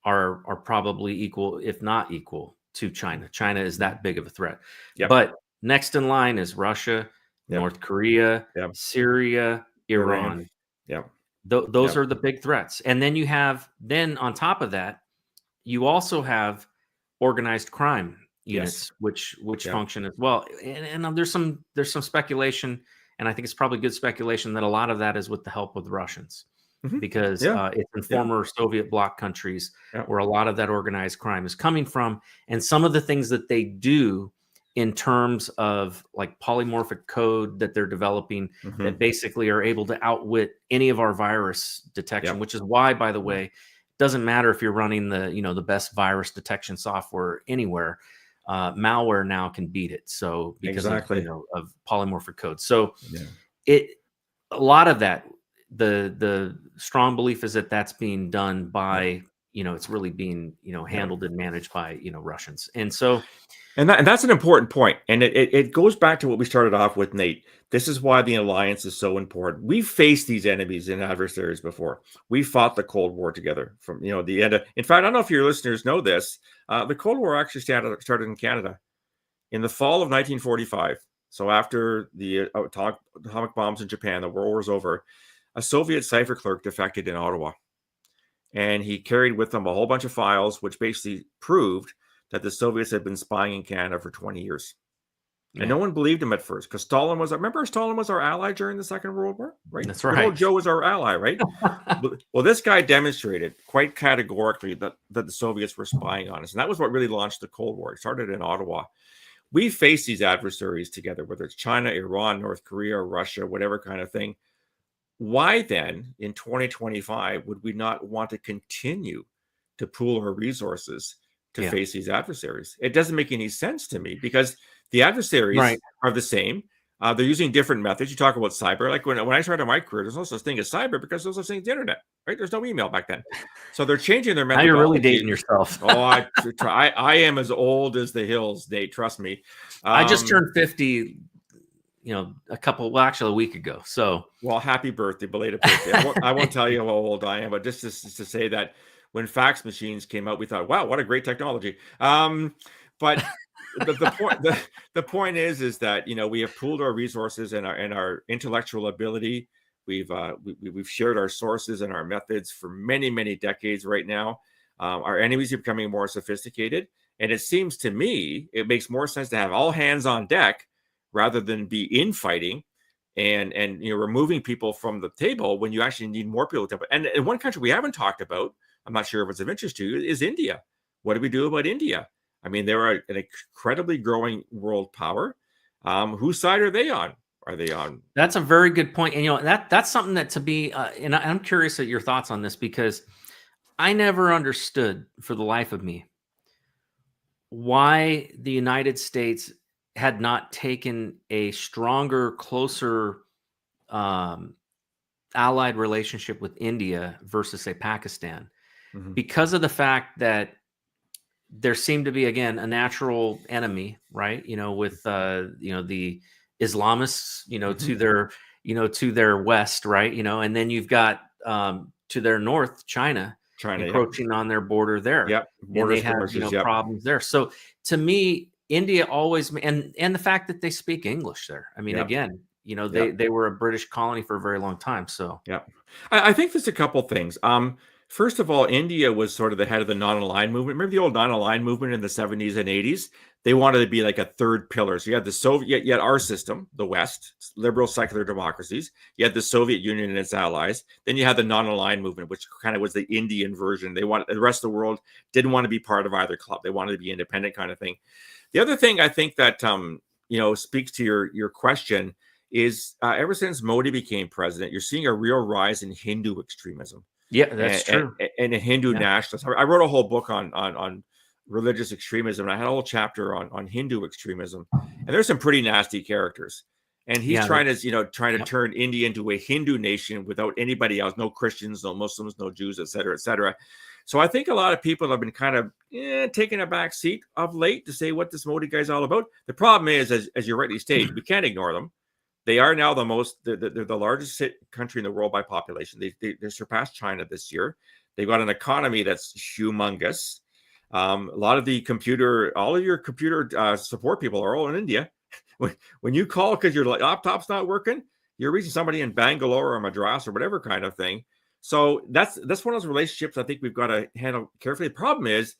are probably equal, if not equal, to China. China is that big of a threat. Yep. But next in line is Russia, North Korea, Syria, Iran. Yeah. Those are the big threats. And then on top of that, you also have organized crime units, which function as well. And there's some speculation, and I think it's probably good speculation, that a lot of that is with the help of the Russians, because it's in former Soviet bloc countries where a lot of that organized crime is coming from. And some of the things that they do in terms of like polymorphic code that they're developing that basically are able to outwit any of our virus detection, which is why, by the way, it doesn't matter if you're running the best virus detection software anywhere, malware now can beat it. So because of polymorphic code. So a lot of that, the strong belief is that that's being done by, it's really being, handled and managed by, Russians. And so, and that's an important point. And it goes back to what we started off with, Nate. This is why the alliance is so important. We've faced these enemies and adversaries before. We fought the Cold War together from, the end of, in fact, I don't know if your listeners know this. The Cold War actually started in Canada in the fall of 1945. So after the atomic bombs in Japan, the war was over, a Soviet cipher clerk defected in Ottawa. And he carried with him a whole bunch of files, which basically proved that the Soviets had been spying in Canada for 20 years. And no one believed him at first, because Stalin was our ally during the Second World War, right? That's right. Joe was our ally, right? Well, this guy demonstrated quite categorically that the Soviets were spying on us. And that was what really launched the Cold War. It started in Ottawa. We face these adversaries together, whether it's China, Iran, North Korea, Russia, whatever kind of thing. Why then, in 2025, would we not want to continue to pool our resources to face these adversaries? It doesn't make any sense to me, because the adversaries are the same. They're using different methods. You talk about cyber. Like when I started my career, there's no such thing as cyber, because there's no such thing as the internet, right? There's no email back then. So they're changing their methodology. Now you're really dating yourself. I am as old as the hills, Nate. Trust me. I just turned 50, a week ago. So, well, happy birthday, belated birthday. I won't tell you how old I am, but just to say that when fax machines came out, we thought, wow, what a great technology. But the point is that, we have pooled our resources and our intellectual ability. We've shared our sources and our methods for many, many decades right now. Our enemies are becoming more sophisticated. And it seems to me, it makes more sense to have all hands on deck rather than be infighting and removing people from the table when you actually need more people to. And one country we haven't talked about, I'm not sure if it's of interest to you, is India. What do we do about India? I mean, they're an incredibly growing world power. Whose side are they on? Are they on? That's a very good point. And that's something that to be, and I'm curious at your thoughts on this, because I never understood for the life of me why the United States had not taken a stronger, closer allied relationship with India versus, say, Pakistan, because of the fact that there seemed to be, again, a natural enemy, right? With the Islamists, to their west, right? And then you've got to their north, China encroaching on their border there. Yep. And they have problems there. So to me, India always, and the fact that they speak English there. I mean, again, they were a British colony for a very long time. So I think there's a couple things. First of all, India was sort of the head of the non-aligned movement. Remember the old non-aligned movement in the 70s and 80s? They wanted to be like a third pillar. So you had the Soviet, you had our system, the West, liberal secular democracies. You had the Soviet Union and its allies. Then you had the non-aligned movement, which kind of was the Indian version. They wanted, the rest of the world didn't want to be part of either club. They wanted to be independent kind of thing. The other thing I think that speaks to your question is ever since Modi became president, you're seeing a real rise in Hindu extremism. Yeah, that's true. And a Hindu nationalist. I wrote a whole book on religious extremism, and I had a whole chapter on Hindu extremism. And there's some pretty nasty characters. And he's Yeah, trying to, trying to yep. turn India into a Hindu nation without anybody else, no Christians, no Muslims, no Jews, et cetera, et cetera. So I think a lot of people have been kind of taking a back seat of late to say what this Modi guy's all about. The problem is, as you rightly stated, we can't ignore them. They are now they're the largest country in the world by population. They surpassed China this year. They've got an economy that's humongous. A lot of all of your computer support people are all in India. When you call because your laptop's not working, you're reaching somebody in Bangalore or Madras or whatever kind of thing. So that's one of those relationships I think we've got to handle carefully. The problem is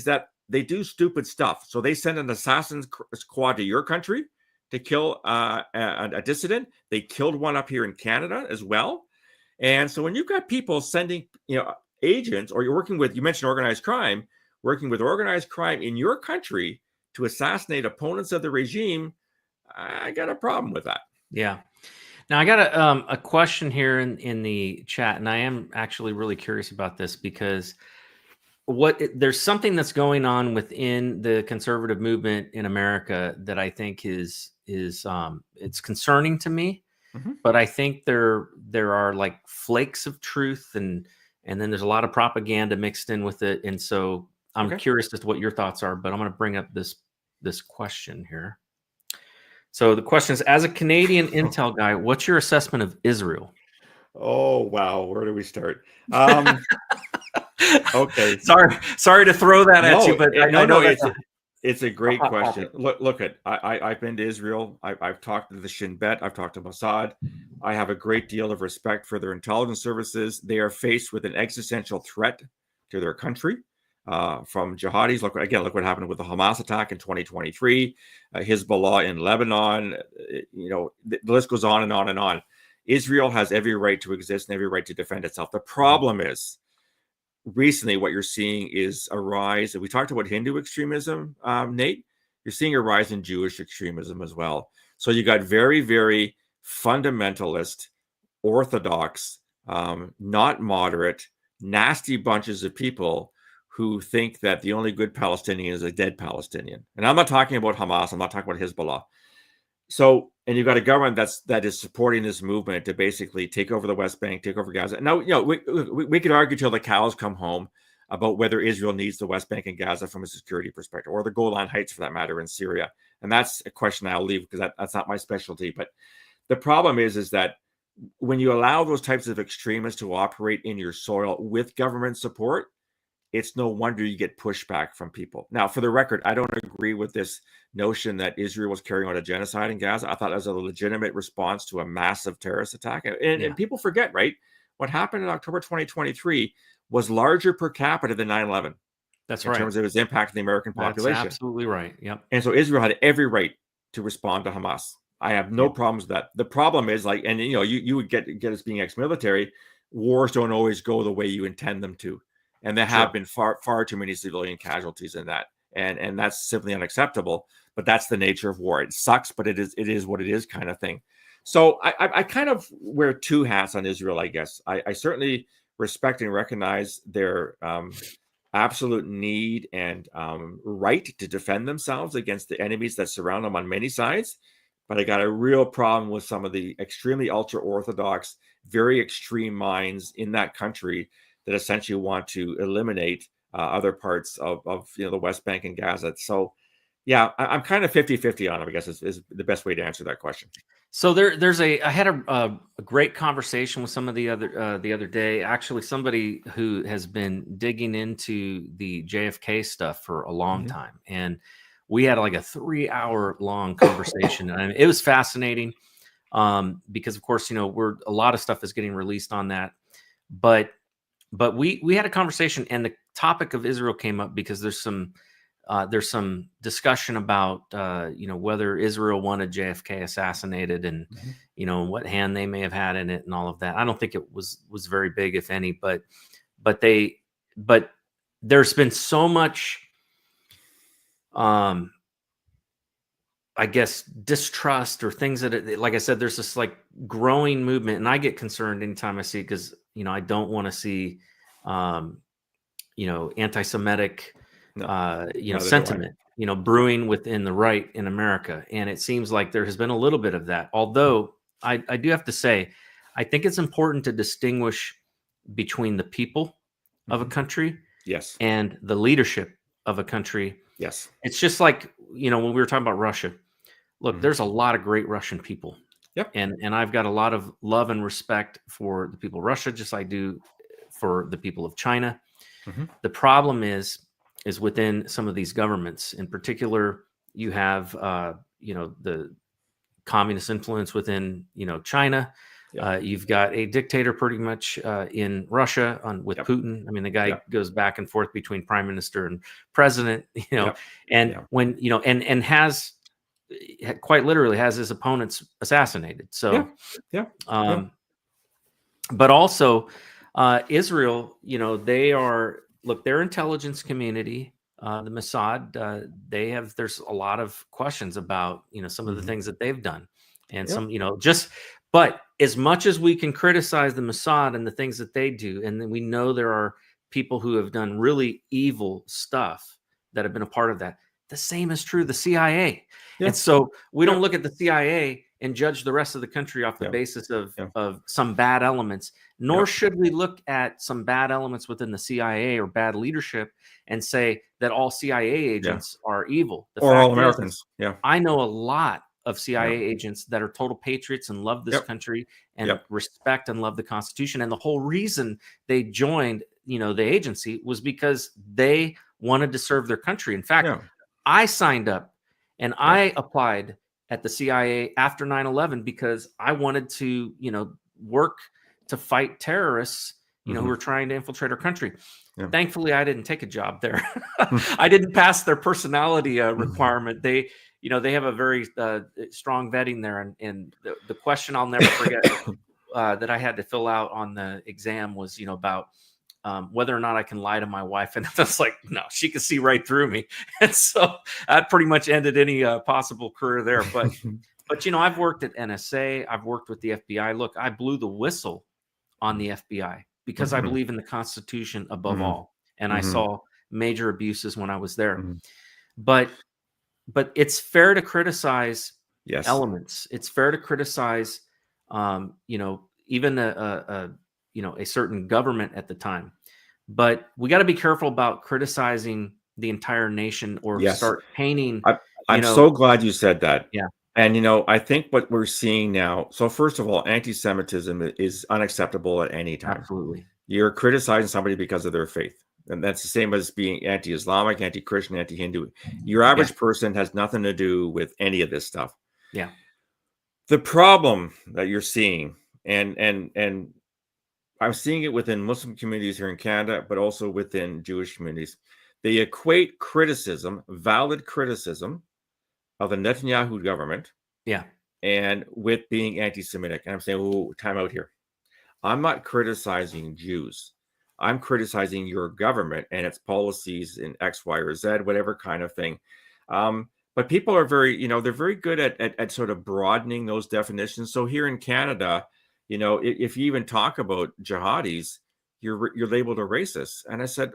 that they do stupid stuff. So they send an assassin squad to your country to kill a dissident. They killed one up here in Canada as well. And so when you've got people sending, agents, or you're working with, you mentioned organized crime, working with organized crime in your country to assassinate opponents of the regime, I got a problem with that. Yeah. Now I got a question here in the chat, and I am actually really curious about this because there's something that's going on within the conservative movement in America that I think is it's concerning to me. Mm-hmm. But I think there are like flakes of truth, and then there's a lot of propaganda mixed in with it. And so I'm curious as to what your thoughts are, but I'm going to bring up this question here. So the question is, as a Canadian intel guy, what's your assessment of Israel? Oh, wow. Where do we start? Okay. Sorry to throw that at you, but I know it's a great question. Look I've been to Israel. I've talked to the Shin Bet. I've talked to Mossad. I have a great deal of respect for their intelligence services. They are faced with an existential threat to their country from jihadis. Look what happened with the Hamas attack in 2023, Hezbollah in Lebanon. The list goes on and on and on. Israel has every right to exist and every right to defend itself. The problem is, recently what you're seeing is a rise. We talked about Hindu extremism, Nate. You're seeing a rise in Jewish extremism as well. So you got very, very fundamentalist, orthodox, not moderate, nasty bunches of people who think that the only good Palestinian is a dead Palestinian. And I'm not talking about Hamas. I'm not talking about Hezbollah. So, and you've got a government that is supporting this movement to basically take over the West Bank, take over Gaza. Now, we could argue till the cows come home about whether Israel needs the West Bank and Gaza from a security perspective, or the Golan Heights for that matter in Syria. And that's a question I'll leave because that's not my specialty. But the problem is that when you allow those types of extremists to operate in your soil with government support, it's no wonder you get pushback from people. Now, for the record, I don't agree with this notion that Israel was carrying out a genocide in Gaza. I thought it was a legitimate response to a massive terrorist attack. And people forget, right? What happened in October 2023 was larger per capita than 9/11. That's right. In terms of its impact on the American population. That's absolutely right. Yep. And so Israel had every right to respond to Hamas. I have no problems with that. The problem is, like, and you would get us being ex-military, wars don't always go the way you intend them to. And there have been far too many civilian casualties in that. And that's simply unacceptable. But that's the nature of war. It sucks, but it is what it is, kind of thing. So I kind of wear two hats on Israel, I guess. I certainly respect and recognize their absolute need and right to defend themselves against the enemies that surround them on many sides. But I got a real problem with some of the extremely ultra-Orthodox, very extreme minds in that country that essentially want to eliminate other parts of the West Bank and Gaza. So, yeah, I'm kind of 50-50 on it, I guess is the best way to answer that question. So I had a great conversation with some of the other day. Actually, somebody who has been digging into the JFK stuff for a long time, and we had like a 3-hour long conversation. And it was fascinating because, of course, a lot of stuff is getting released on that, but we had a conversation, and the topic of Israel came up because there's some discussion about whether Israel wanted JFK assassinated and what hand they may have had in it and all of that. I don't think it was very big, if any, but there's been so much I guess distrust or things that, like I said, there's this like growing movement, and I get concerned anytime I see it because I don't want to see anti-Semitic Neither do I. sentiment, brewing within the right in America. And it seems like there has been a little bit of that. Although I do have to say, I think it's important to distinguish between the people of a country Yes. and the leadership of a country. Yes. It's just like, when we were talking about Russia. Look, there's a lot of great Russian people. Yep. And I've got a lot of love and respect for the people of Russia, just like I do for the people of China. The problem is within some of these governments. In particular, you have the communist influence within China. You've got a dictator pretty much in Russia with Putin. I mean, the guy goes back and forth between prime minister and president. And when and has quite literally has his opponents assassinated. So but also Israel, their intelligence community, the Mossad, there's a lot of questions about, some of the things that they've done and some, but as much as we can criticize the Mossad and the things that they do, and then we know there are people who have done really evil stuff that have been a part of that. The same is true of the CIA. And so we don't look at the CIA and judge the rest of the country off the basis of some bad elements, nor should we look at some bad elements within the CIA or bad leadership and say that all CIA agents are evil. Or all Americans. I know a lot of CIA agents that are total patriots and love this country and respect and love the Constitution. And the whole reason they joined, the agency was because they wanted to serve their country. In fact, I signed up and I applied at the CIA after 9/11 because I wanted to, work to fight terrorists, who were trying to infiltrate our country. Thankfully, I didn't take a job there. I didn't pass their personality requirement. They have a very strong vetting there. And the question I'll never forget that I had to fill out on the exam was, about whether or not I can lie to my wife. And that's like, no, she can see right through me. And so that pretty much ended any possible career there. But I've worked at NSA. I've worked with the FBI. Look, I blew the whistle on the FBI because I believe in the Constitution above all. And I saw major abuses when I was there. But it's fair to criticize elements. It's fair to criticize, even a certain government at the time. But we got to be careful about criticizing the entire nation or start painting. I'm so glad you said that. Yeah. And, I think what we're seeing now, so first of all, anti-Semitism is unacceptable at any time. Absolutely. You're criticizing somebody because of their faith. And that's the same as being anti-Islamic, anti-Christian, anti-Hindu. Your average person has nothing to do with any of this stuff. Yeah. The problem that you're seeing, and I'm seeing it within Muslim communities here in Canada, but also within Jewish communities, they equate criticism, valid criticism of the Netanyahu government, and with being anti-Semitic. And I'm saying, oh, time out here. I'm not criticizing Jews. I'm criticizing your government and its policies in X, Y, or Z, whatever kind of thing. But people are very, they're very good at sort of broadening those definitions. So here in Canada, if you even talk about jihadis, you're labeled a racist. And I said,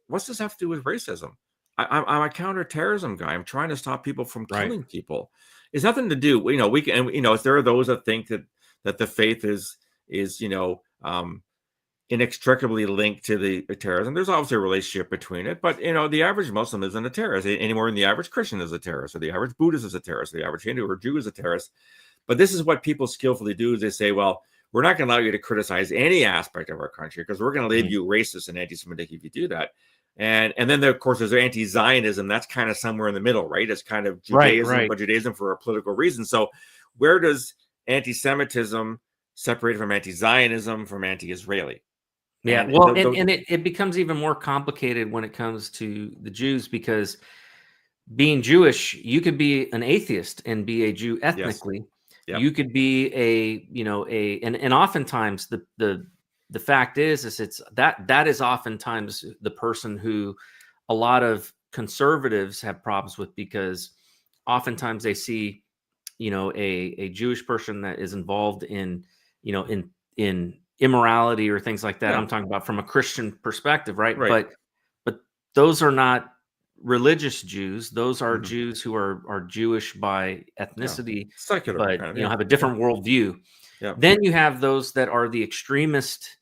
what's this have to do with racism? I'm a counterterrorism guy. I'm trying to stop people from killing people. It's nothing to do. We can. There are those that think that the faith is inextricably linked to the terrorism. There's obviously a relationship between it, but the average Muslim isn't a terrorist any more than the average Christian is a terrorist, or the average Buddhist is a terrorist, or the average Hindu or Jew is a terrorist. But this is what people skillfully do: is they say, well, we're not going to allow you to criticize any aspect of our country because we're going to label you racist and anti-Semitic if you do that. And then there, of course, there's anti-Zionism. That's kind of somewhere in the middle, right? It's kind of Judaism, but Judaism for a political reason. So where does anti-Semitism separate from anti-Zionism from anti-Israeli? Yeah, and it becomes even more complicated when it comes to the Jews, because being Jewish, you could be an atheist and be a Jew ethnically. Yes. You could be and oftentimes the fact is it's that is oftentimes the person who a lot of conservatives have problems with, because oftentimes they see, a Jewish person that is involved in immorality or things like that. I'm talking about from a Christian perspective, right? But those are not religious Jews. Those are Mhm. Jews who are Jewish by ethnicity, Secular, but kind of, have a different worldview. yeah. Then you have those that are the extremist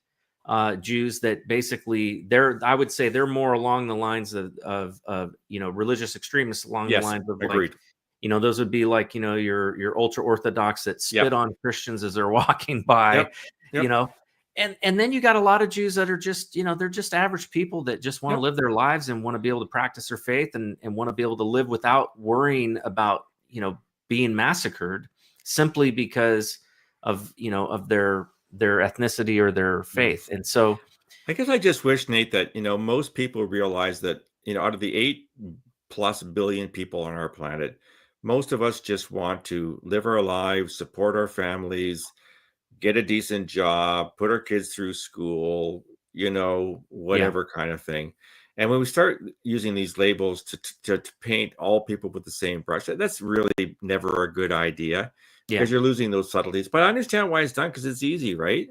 Jews that basically I would say they're more along the lines of religious extremists along the Yes, lines of like, agreed. those would be like, your ultra orthodox that spit Yep. on Christians as they're walking by, Yep. Yep. you know. And then you got a lot of Jews that are just, they're just average people that just want to Yep. live their lives and want to be able to practice their faith and want to be able to live without worrying about, being massacred simply because of, of their ethnicity or their faith. And so I guess I just wish, Nate, that most people realize that out of the 8+ billion people on our planet, most of us just want to live our lives, support our families, get a decent job, put our kids through school, whatever kind of thing. And when we start using these labels to paint all people with the same brush, that's really never a good idea because you're losing those subtleties. But I understand why it's done because it's easy, right?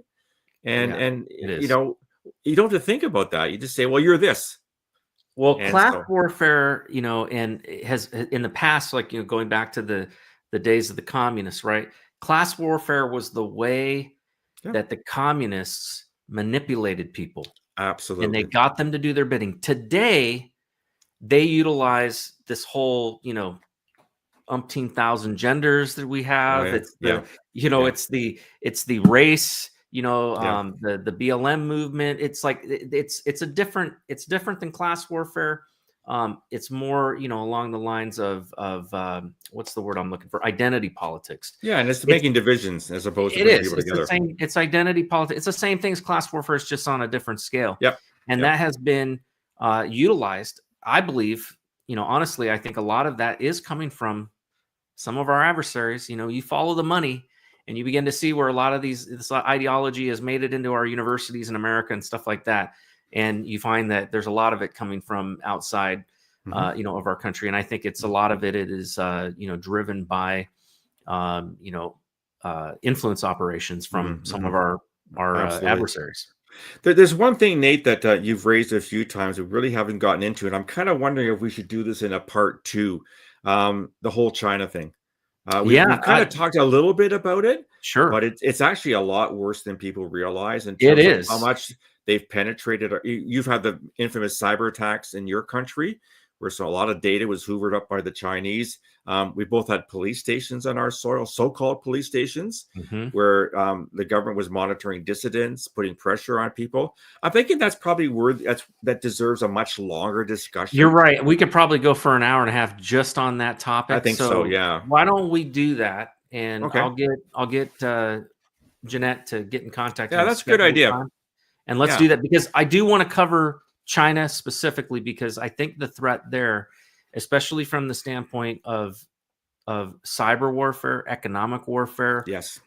And it is. You don't have to think about that. You just say, well, you're this. Well, And class so- warfare, and it has in the past, like, going back to the days of the communists, right? Class warfare was the way that the communists manipulated people. Absolutely. And they got them to do their bidding. Today, they utilize this whole, umpteen thousand genders that we have. It's the, it's the race, the BLM movement. It's like it's different than class warfare. It's more, along the lines of what's the word I'm looking for? Identity politics. Yeah, and it's making divisions as opposed to It bringing is. people It's together. the same. It's identity politics. It's the same thing as class warfare. It's just on a different scale. Yep. And that has been utilized. I believe, honestly, I think a lot of that is coming from some of our adversaries. You follow the money and you begin to see where a lot of this ideology has made it into our universities in America and stuff like that. And you find that there's a lot of it coming from outside, of our country. And I think it's a lot of it is, driven by, influence operations from some of our adversaries. There's one thing, Nate, that you've raised a few times we really haven't gotten into, and I'm kind of wondering if we should do this in a part 2, the whole China thing. We've kind of talked a little bit about it, sure, but it's actually a lot worse than people realize in It terms is. of how much they've penetrated. You've had the infamous cyber attacks in your country, where a lot of data was hoovered up by the Chinese. We both had police stations on our soil, so-called police stations, where the government was monitoring dissidents, putting pressure on people. I'm thinking that's probably that deserves a much longer discussion. You're right. We could probably go for an hour and a half just on that topic. I think so. Yeah. Why don't we do that? And Okay. I'll get Jeanette to get in contact. Yeah, that's a good idea. And let's do that, because I do want to cover China specifically, because I think the threat there, especially from the standpoint of cyber warfare, economic warfare, Yes,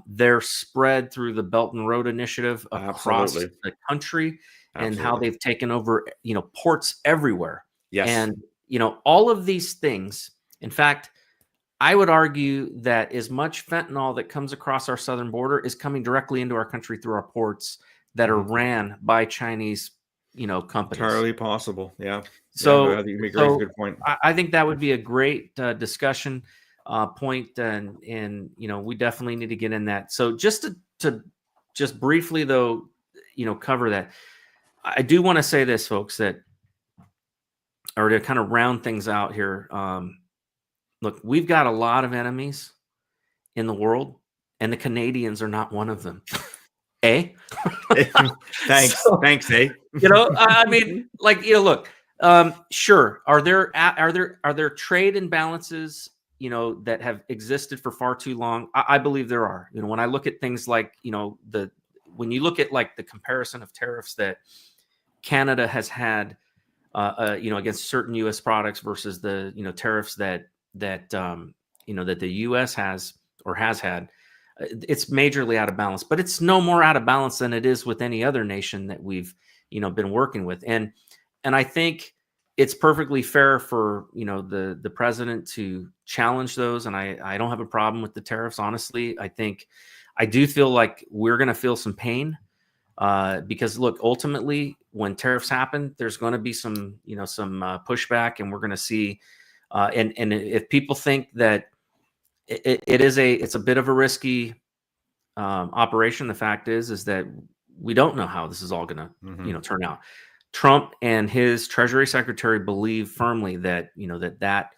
they're spread through the Belt and Road Initiative across Absolutely. the country, and how Absolutely. they've taken over, ports everywhere. Yes. And, all of these things. In fact, I would argue that as much fentanyl that comes across our southern border is coming directly into our country through our ports that are ran by Chinese, companies. Entirely possible. Yeah. So, I think you make a good point. I think that would be a great discussion point, and we definitely need to get in that. So just to just briefly though, cover that. I do want to say this, folks, that, or to kind of round things out here. Look, we've got a lot of enemies in the world, and the Canadians are not one of them. Eh? Thanks. Thanks, eh? I mean, like, look, sure. Are there trade imbalances, that have existed for far too long? I believe there are. When I look at things like, when you look at like the comparison of tariffs that Canada has had, against certain U.S. products versus the, tariffs that the U.S. has or has had, it's majorly out of balance. But it's no more out of balance than it is with any other nation that we've, been working with. And I think it's perfectly fair for, the president to challenge those. And I don't have a problem with the tariffs. Honestly, I do feel like we're going to feel some pain because look, ultimately, when tariffs happen, there's going to be some pushback, and we're going to see. And if people think that it's a bit of a risky operation, the fact is that we don't know how this is all going to turn out. Trump and his Treasury Secretary believe firmly that that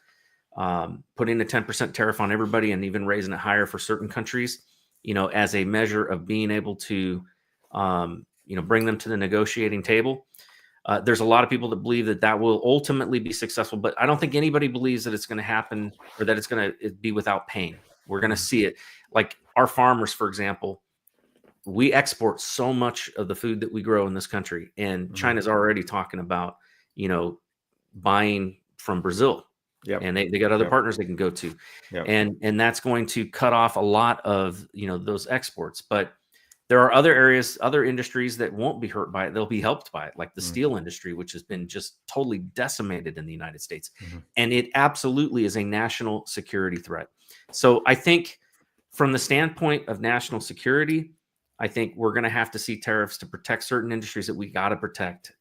putting a 10% tariff on everybody and even raising it higher for certain countries, as a measure of being able to bring them to the negotiating table. There's a lot of people that believe that will ultimately be successful, but I don't think anybody believes that it's going to happen or that it's going to be without pain. We're going to see it. Like our farmers, for example, we export so much of the food that we grow in this country, and China's already talking about, buying from Brazil. Yep. And they got other partners they can go to. Yep. And that's going to cut off a lot of, those exports. But there are other areas, other industries that won't be hurt by it. They'll be helped by it, like the steel industry, which has been just totally decimated in the United States. And it absolutely is a national security threat. So I think from the standpoint of national security, I think we're going to have to see tariffs to protect certain industries that we got to protect.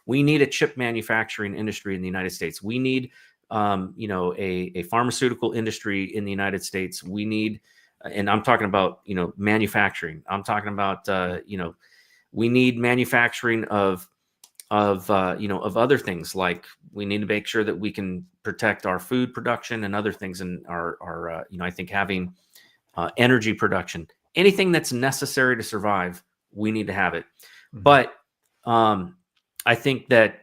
We need a chip manufacturing industry in the United States. We need, a pharmaceutical industry in the United States. We need, and I'm talking about, manufacturing. I'm talking about, we need manufacturing of other things. Like we need to make sure that we can protect our food production and other things, and our I think having energy production. Anything that's necessary to survive, we need to have it. But I think that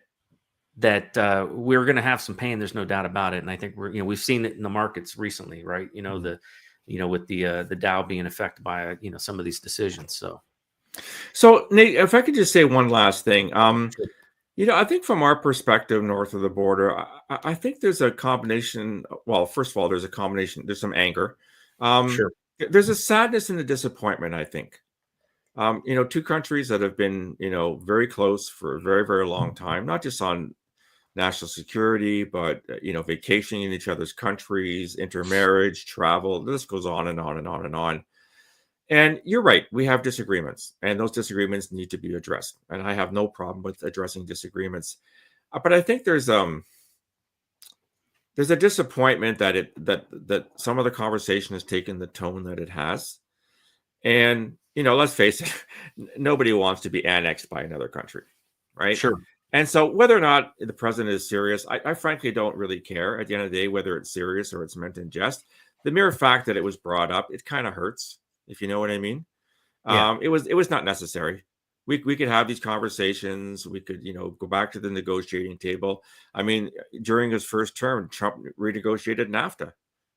we're going to have some pain. There's no doubt about it. And I think we've seen it in the markets recently, right? With the Dow being affected by some of these decisions. So Nate, if I could just say one last thing, I think from our perspective north of the border, I think there's a combination. Well, first of all, there's a combination. There's some anger. Sure. There's a sadness and a disappointment, I think. Two countries that have been, very close for a very, very long time, not just on national security, but, vacationing in each other's countries, intermarriage, travel. This goes on and on and on and on. And you're right. We have disagreements, and those disagreements need to be addressed. And I have no problem with addressing disagreements. But I think there's a disappointment that some of the conversation has taken the tone that it has. And, let's face it, nobody wants to be annexed by another country, right? Sure. And so whether or not the president is serious, I frankly don't really care at the end of the day, whether it's serious or it's meant in jest. The mere fact that it was brought up, it kind of hurts, if you know what I mean. Yeah. It was not necessary. We could have these conversations. We could, go back to the negotiating table. I mean, during his first term, Trump renegotiated NAFTA.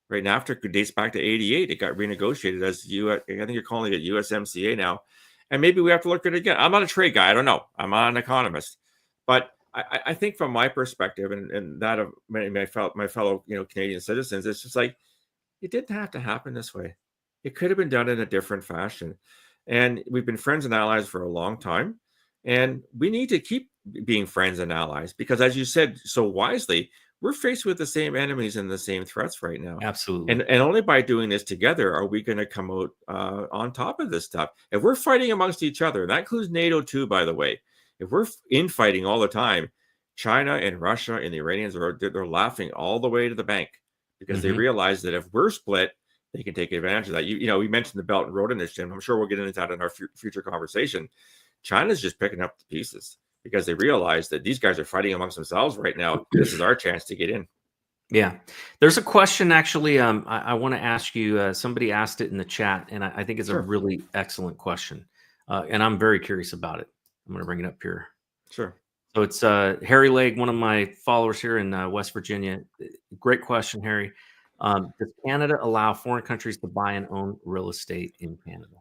Right, NAFTA dates back to '88. It got renegotiated as I think you're calling it USMCA now, and maybe we have to look at it again. I'm not a trade guy. I don't know. I'm not an economist, but I think from my perspective and that of my fellow Canadian citizens, it's just like it didn't have to happen this way. It could have been done in a different fashion. And we've been friends and allies for a long time. And we need to keep being friends and allies because, as you said so wisely, we're faced with the same enemies and the same threats right now. Absolutely. And only by doing this together are we going to come out on top of this stuff. If we're fighting amongst each other, and that includes NATO too, by the way, if we're infighting all the time, China and Russia and the Iranians they're laughing all the way to the bank because they realize that if we're split, they can take advantage of that. We mentioned the Belt and Road Initiative. I'm sure we'll get into that in our future conversation. China's just picking up the pieces because they realize that these guys are fighting amongst themselves right now. This is our chance to get in. Yeah. There's a question, actually, I want to ask you. Somebody asked it in the chat, and I think it's a really excellent question. And I'm very curious about it. I'm going to bring it up here. Sure. So it's Harry Legg, one of my followers here in West Virginia. Great question, Harry. Does Canada allow foreign countries to buy and own real estate in Canada?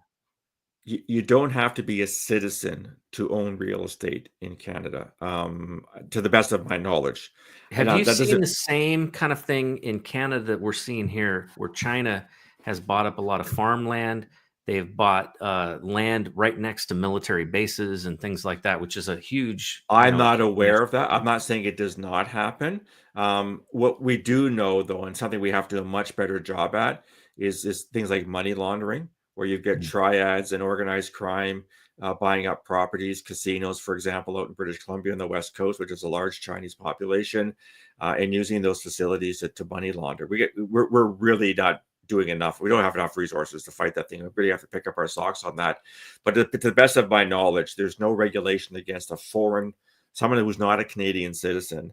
You don't have to be a citizen to own real estate in Canada, to the best of my knowledge. Have you seen the same kind of thing in Canada that we're seeing here, where China has bought up a lot of farmland? They've bought land right next to military bases and things like that, which is a huge... I'm not aware of that. I'm not saying it does not happen. What we do know, though, and something we have to do a much better job at, is things like money laundering, where you get triads and organized crime buying up properties, casinos, for example, out in British Columbia on the West Coast, which is a large Chinese population, and using those facilities to money launder. We're really not doing enough. We don't have enough resources to fight that thing. We really have to pick up our socks on that. But to the best of my knowledge, there's no regulation against someone who's not a Canadian citizen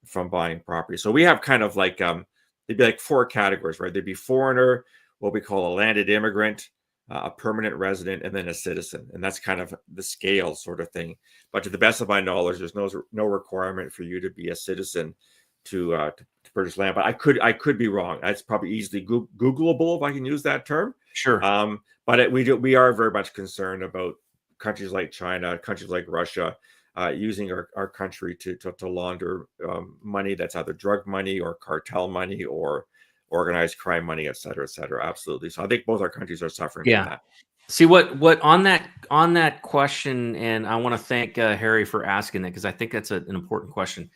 from buying property. So we have kind of like, there'd be like 4 categories, right? There'd be foreigner, what we call a landed immigrant, a permanent resident, and then a citizen. And that's kind of the scale sort of thing. But to the best of my knowledge, there's no requirement for you to be a citizen to purchase land. But I could be wrong. That's probably easily Googleable, if I can use that term. Sure. But we are very much concerned about countries like China, countries like Russia, using our country to launder money that's either drug money or cartel money or organized crime money, et cetera, et cetera. Absolutely. So I think both our countries are suffering from that. See what on that question, and I want to thank Harry for asking that, because I think that's an important question.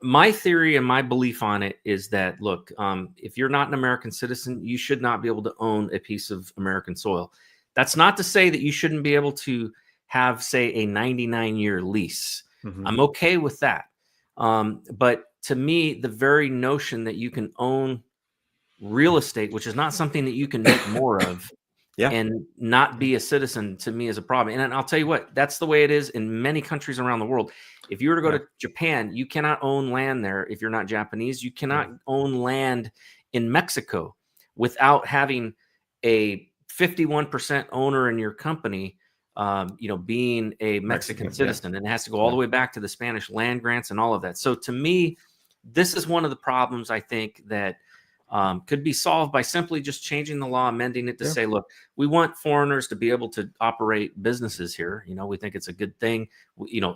My theory and my belief on it is that, look, if you're not an American citizen, you should not be able to own a piece of American soil. That's not to say that you shouldn't be able to have, say, a 99-year lease. Mm-hmm. I'm okay with that. But to me, the very notion that you can own real estate, which is not something that you can make more of, and not be a citizen, to me is a problem. And I'll tell you what, that's the way it is in many countries around the world. If you were to go to Japan, you cannot own land there if you're not Japanese. You cannot own land in Mexico without having a 51% owner in your company, being a Mexican citizen. And it has to go all the way back to the Spanish land grants and all of that. So to me, this is one of the problems, I think, that could be solved by simply just changing the law, amending it to say, look, we want foreigners to be able to operate businesses here. We think it's a good thing.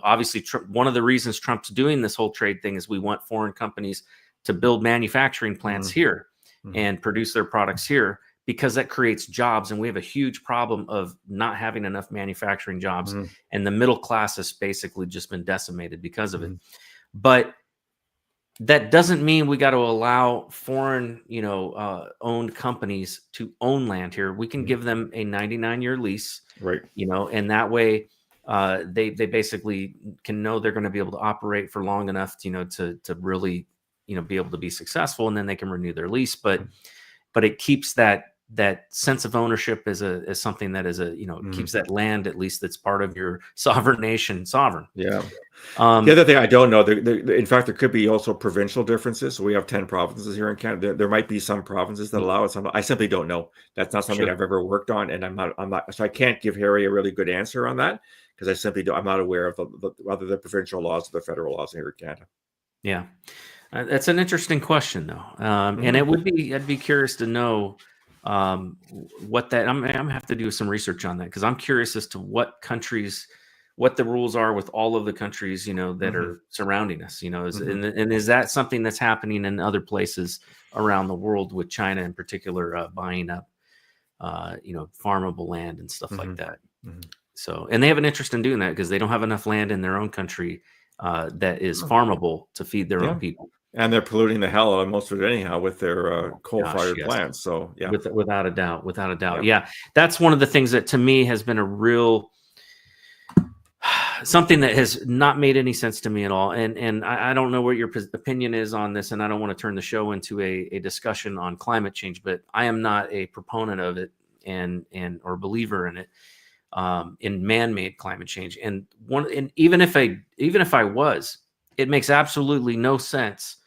Obviously, one of the reasons Trump's doing this whole trade thing is we want foreign companies to build manufacturing plants here and produce their products here, because that creates jobs. And we have a huge problem of not having enough manufacturing jobs. And the middle class has basically just been decimated because of it. But that doesn't mean we got to allow foreign, owned companies to own land here. We can give them a 99-year lease, right? And that way they basically can know they're going to be able to operate for long enough, to really, be able to be successful, and then they can renew their lease. But it keeps that sense of ownership as something that is keeps that land, at least that's part of your sovereign nation, sovereign. Yeah. The other thing I don't know, in fact, there could be also provincial differences. So we have 10 provinces here in Canada. There might be some provinces that allow it. I simply don't know. That's not something I've ever worked on, and I'm not. So I can't give Harry a really good answer on that, because I simply don't. I'm not aware of whether the provincial laws or the federal laws here in Canada. Yeah, that's an interesting question, though, and I'd be curious to know what that. I'm gonna have to do some research on that, because I'm curious as to what the rules are with all of the countries, that are surrounding us, and is that something that's happening in other places around the world, with China in particular, buying up, farmable land and stuff like that. So, and they have an interest in doing that because they don't have enough land in their own country that is farmable to feed their own people. And they're polluting the hell out of most of it anyhow with their coal-fired plants. So yeah, without a doubt. Yeah, that's one of the things that to me has been a real something that has not made any sense to me at all. And I don't know what your opinion is on this, and I don't want to turn the show into a discussion on climate change, but I am not a proponent of it or believer in it, in man-made climate change. And even if I was, it makes absolutely no sense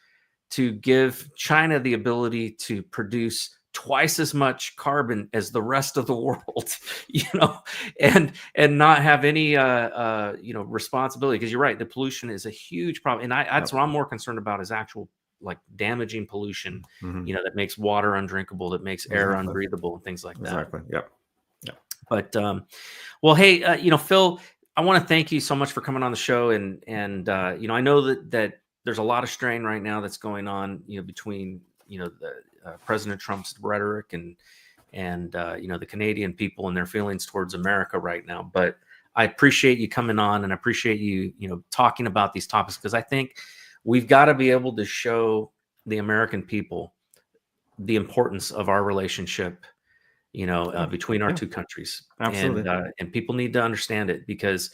to give China the ability to produce twice as much carbon as the rest of the world, and not have any, responsibility. Because you're right, the pollution is a huge problem, and that's what I'm more concerned about, is actual like damaging pollution, that makes water undrinkable, that makes air unbreathable, and things like that. Exactly. Yep. But well, hey, Phil, I want to thank you so much for coming on the show, and I know that there's a lot of strain right now that's going on, between the President Trump's rhetoric and the Canadian people and their feelings towards America right now. But I appreciate you coming on, and I appreciate you talking about these topics, because I think we've got to be able to show the American people the importance of our relationship between our two countries. Absolutely. And people need to understand it, because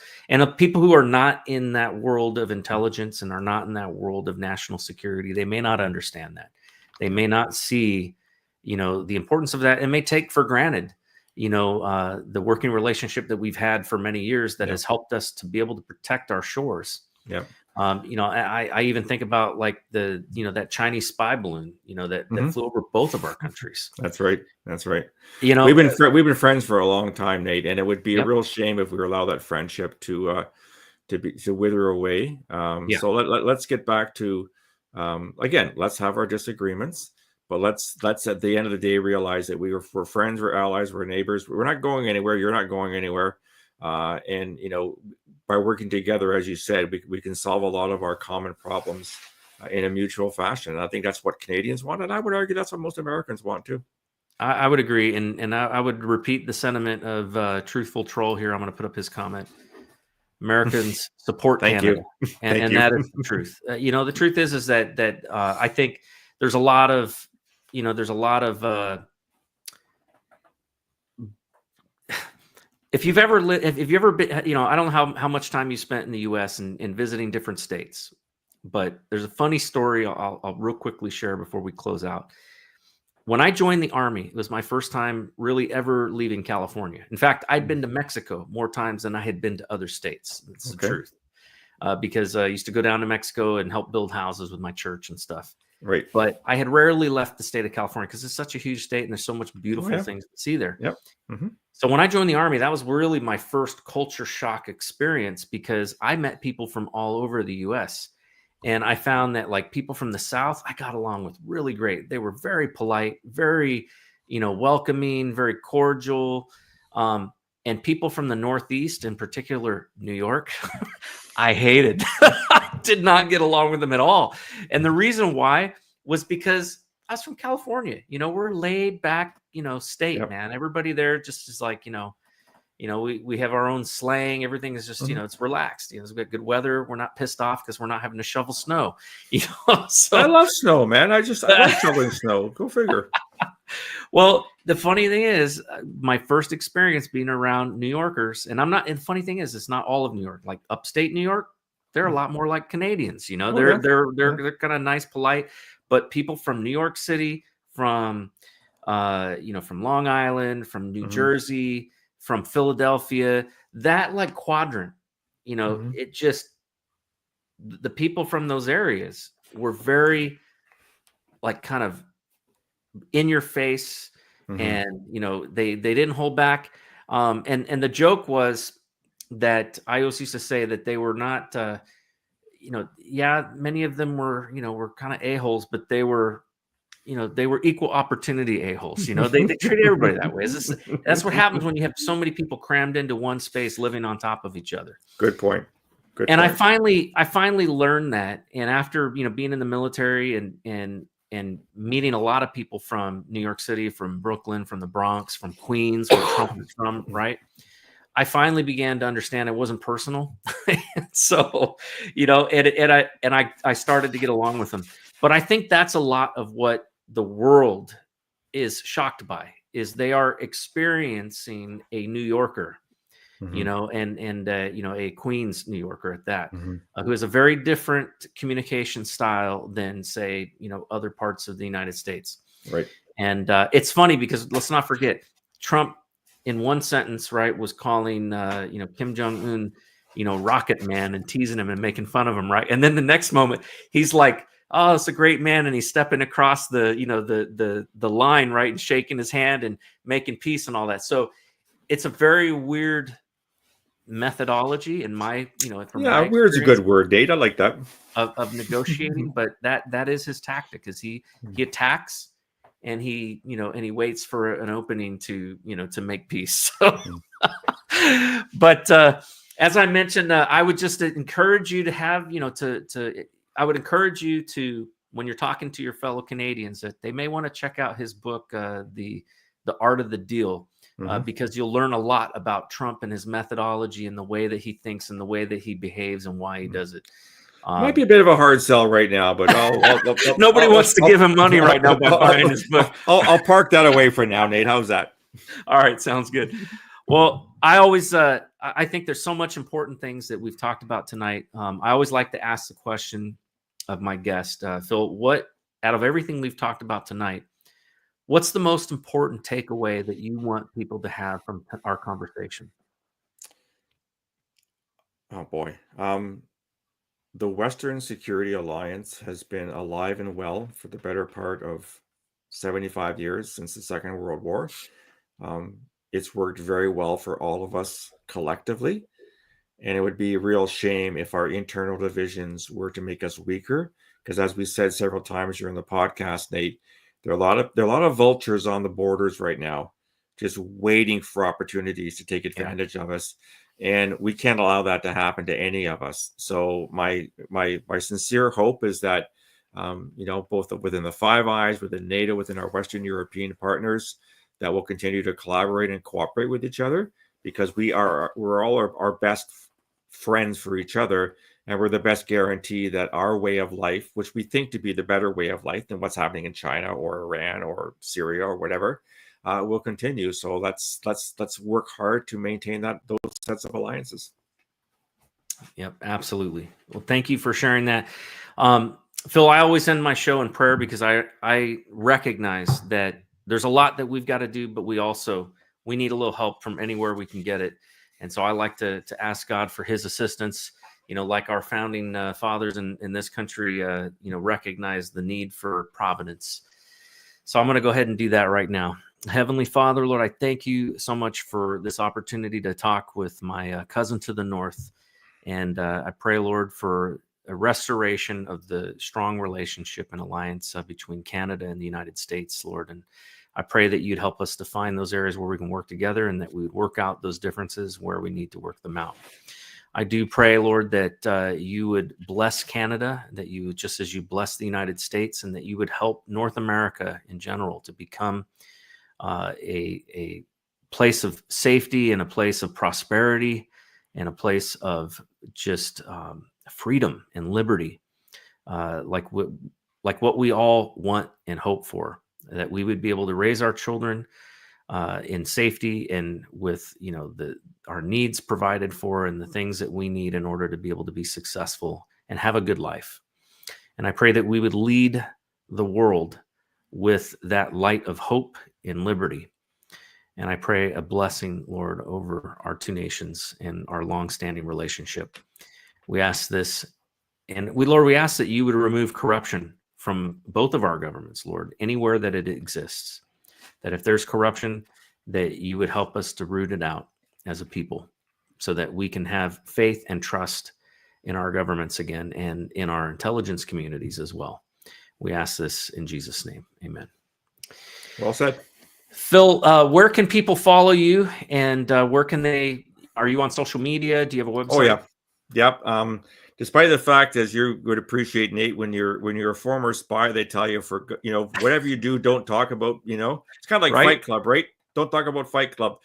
people who are not in that world of intelligence and are not in that world of national security, they may not understand that. They may not see, the importance of that, and may take for granted, the working relationship that we've had for many years that has helped us to be able to protect our shores. Yeah. I even think about like that Chinese spy balloon, that flew over both of our countries. That's right. That's right. We've been friends for a long time, Nate, and it would be a real shame if we allow that friendship to wither away. So let's get back to again. Let's have our disagreements, but let's at the end of the day realize that we're friends, we're allies, we're neighbors. We're not going anywhere. You're not going anywhere. And by working together, as you said, we can solve a lot of our common problems in a mutual fashion. And I think that's what Canadians want, and I would argue that's what most Americans want too. I would agree, and I would repeat the sentiment of Truthful Troll here. I'm going to put up his comment. Americans support Canada, and that is the truth. The truth is that I think there's a lot of if you've ever been, I don't know how much time you spent in the U.S. and visiting different states, but there's a funny story I'll real quickly share before we close out. When I joined the Army, it was my first time really ever leaving California. In fact, I'd been to Mexico more times than I had been to other states. That's the truth. Because I used to go down to Mexico and help build houses with my church and stuff. Right. But I had rarely left the state of California because it's such a huge state and there's so much beautiful things to see there. Yep. Mm-hmm. So when I joined the Army, that was really my first culture shock experience, because I met people from all over the U.S. And I found that like people from the South, I got along with really great. They were very polite, very, welcoming, very cordial. And people from the Northeast, in particular, New York, I hated. I did not get along with them at all. And the reason why was because I was from California. We're laid back, state, man. Everybody there just is like, we have our own slang. Everything is just, it's relaxed. We've got good weather. We're not pissed off because we're not having to shovel snow. So I love snow, man. I love shoveling snow. Go figure. Well, the funny thing is, my first experience being around New Yorkers, and the funny thing is, it's not all of New York. Like upstate New York, they're a lot more like Canadians. They're kind of nice, polite. But people from New York City, from from Long Island, from New Jersey, from Philadelphia, that like quadrant, it just, the people from those areas were very like kind of in your face, and they didn't hold back. And the joke was that I always used to say that they were not, many of them were, were kind of a-holes, but they were equal opportunity a-holes. They treat everybody that way. That's what happens when you have so many people crammed into one space living on top of each other. Good point. I finally learned that. And after, being in the military and meeting a lot of people from New York City, from Brooklyn, from the Bronx, from Queens, where Trump is from, right? I finally began to understand it wasn't personal. So, I started to get along with them. But I think that's a lot of what the world is shocked by, is they are experiencing a New Yorker, a Queens New Yorker at that, who has a very different communication style than, say, other parts of the United States. Right. And it's funny because let's not forget, Trump in one sentence, right, was calling, Kim Jong-un, Rocket Man, and teasing him and making fun of him. Right. And then the next moment he's like, oh, it's a great man. And he's stepping across the line, right, and shaking his hand and making peace and all that. So it's a very weird methodology in my, weird's a good word, Dave. I like that. Of negotiating, but that is his tactic, is he attacks and he waits for an opening to make peace. So, but as I mentioned, I would just encourage you to have, I would encourage you to, when you're talking to your fellow Canadians, that they may want to check out his book, The Art of the Deal, because you'll learn a lot about Trump and his methodology and the way that he thinks and the way that he behaves and why he does it. Might be a bit of a hard sell right now, but nobody wants to give him money right now by buying his book. I'll park that away for now, Nate. How's that? All right, sounds good. Well, I always, I think there's so much important things that we've talked about tonight. I always like to ask the question of my guest, Phil, what, out of everything we've talked about tonight, what's the most important takeaway that you want people to have from our conversation? Oh boy. The Western Security Alliance has been alive and well for the better part of 75 years since the Second World War. It's worked very well for all of us collectively, and it would be a real shame if our internal divisions were to make us weaker. Because as we said several times during the podcast, Nate, there are a lot of vultures on the borders right now, just waiting for opportunities to take advantage of us. And we can't allow that to happen to any of us. So my sincere hope is that, both within the Five Eyes, within NATO, within our Western European partners, that we'll continue to collaborate and cooperate with each other, because we're all our best friends for each other, and we're the best guarantee that our way of life, which we think to be the better way of life than what's happening in China or Iran or Syria or whatever, will continue. So let's work hard to maintain those sets of alliances. Yep, absolutely. Well, thank you for sharing that. Phil, I always end my show in prayer because I recognize that there's a lot that we've got to do, but we need a little help from anywhere we can get it. And so I like to ask God for his assistance, like our founding fathers in this country, recognize the need for providence. So I'm going to go ahead and do that right now. Heavenly Father, Lord, I thank you so much for this opportunity to talk with my cousin to the north. And I pray, Lord, for a restoration of the strong relationship and alliance between Canada and the United States, Lord. And I pray that you'd help us to find those areas where we can work together, and that we would work out those differences where we need to work them out. I do pray, Lord, that you would bless Canada, that you, just as you bless the United States, and that you would help North America in general to become a place of safety and a place of prosperity and a place of just freedom and liberty, like what we all want and hope for, that we would be able to raise our children in safety and with, our needs provided for and the things that we need in order to be able to be successful and have a good life. And I pray that we would lead the world with that light of hope and liberty. And I pray a blessing, Lord, over our two nations and our longstanding relationship. We ask this, and we ask that you would remove corruption from both of our governments, Lord, anywhere that it exists, that if there's corruption, that you would help us to root it out as a people so that we can have faith and trust in our governments again and in our intelligence communities as well. We ask this in Jesus' name. Amen. Well said. Phil, where can people follow you, and are you on social media? Do you have a website? Oh, yeah. Yep. Despite the fact, as you would appreciate, Nate, when you're a former spy, they tell you whatever you do, don't talk about, it's kind of like Right? Fight Club, right? Don't talk about Fight Club.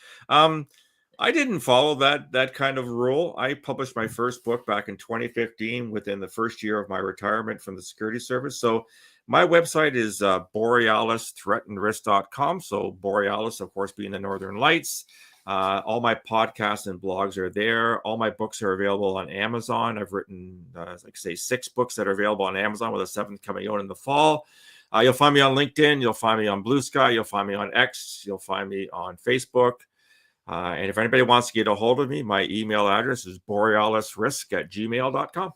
I didn't follow that kind of rule. I published my first book back in 2015 within the first year of my retirement from the security service. So my website is borealisthreatandrisk.com. So Borealis, of course, being the Northern Lights. All my podcasts and blogs are there. All my books are available on Amazon. I've written, 6 books that are available on Amazon, with a 7th coming out in the fall. You'll find me on LinkedIn. You'll find me on Blue Sky. You'll find me on X. You'll find me on Facebook. And if anybody wants to get a hold of me, my email address is borealisrisk@gmail.com.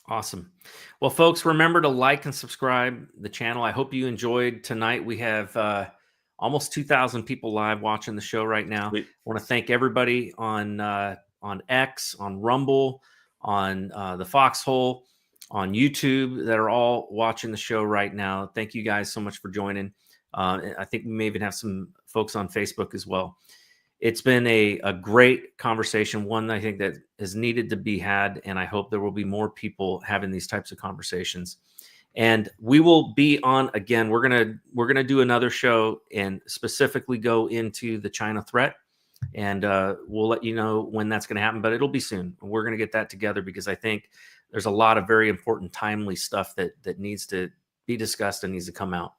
Awesome. Well, folks, remember to like and subscribe the channel. I hope you enjoyed tonight. We have almost 2,000 people live watching the show right now. Sweet. I want to thank everybody on X, on Rumble, on the Foxhole, on YouTube that are all watching the show right now. Thank you guys so much for joining. I think we may even have some folks on Facebook as well. It's been a great conversation, one I think that has needed to be had, and I hope there will be more people having these types of conversations. And we will be on again. We're gonna do another show and specifically go into the China threat, and we'll let you know when that's going to happen. But it'll be soon. We're going to get that together because I think there's a lot of very important, timely stuff that needs to be discussed and needs to come out.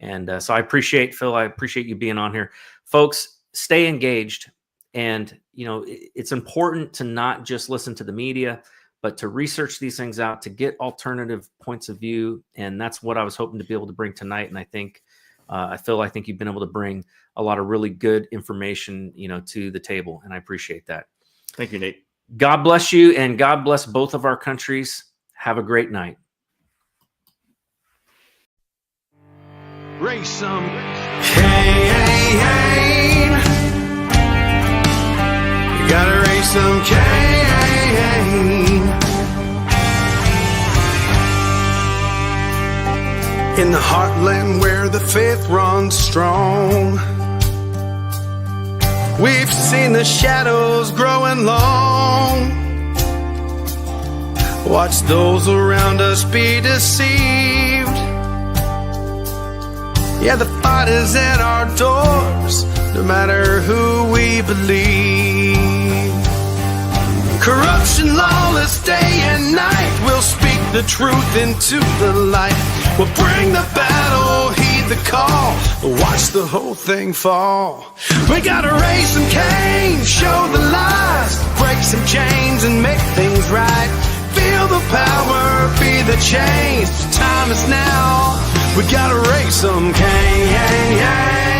And so I appreciate, Phil, I appreciate you being on here. Folks, stay engaged. And, you know, it's important to not just listen to the media, but to research these things out, to get alternative points of view. And that's what I was hoping to be able to bring tonight. And I think, I think you've been able to bring a lot of really good information, you know, to the table. And I appreciate that. Thank you, Nate. God bless you, and God bless both of our countries. Have a great night. Raise some Cain. You gotta raise some Cain. In the heartland where the faith runs strong, we've seen the shadows growing long. Watch those around us be deceived. Yeah, the fight is at our doors, no matter who we believe. Corruption, lawless, day and night, we'll speak the truth into the light. We'll bring the battle, heed the call, watch the whole thing fall. We gotta raise some Cain, show the lies, break some chains and make things right. Feel the power, be the change, time is now. We gotta raise some Cain.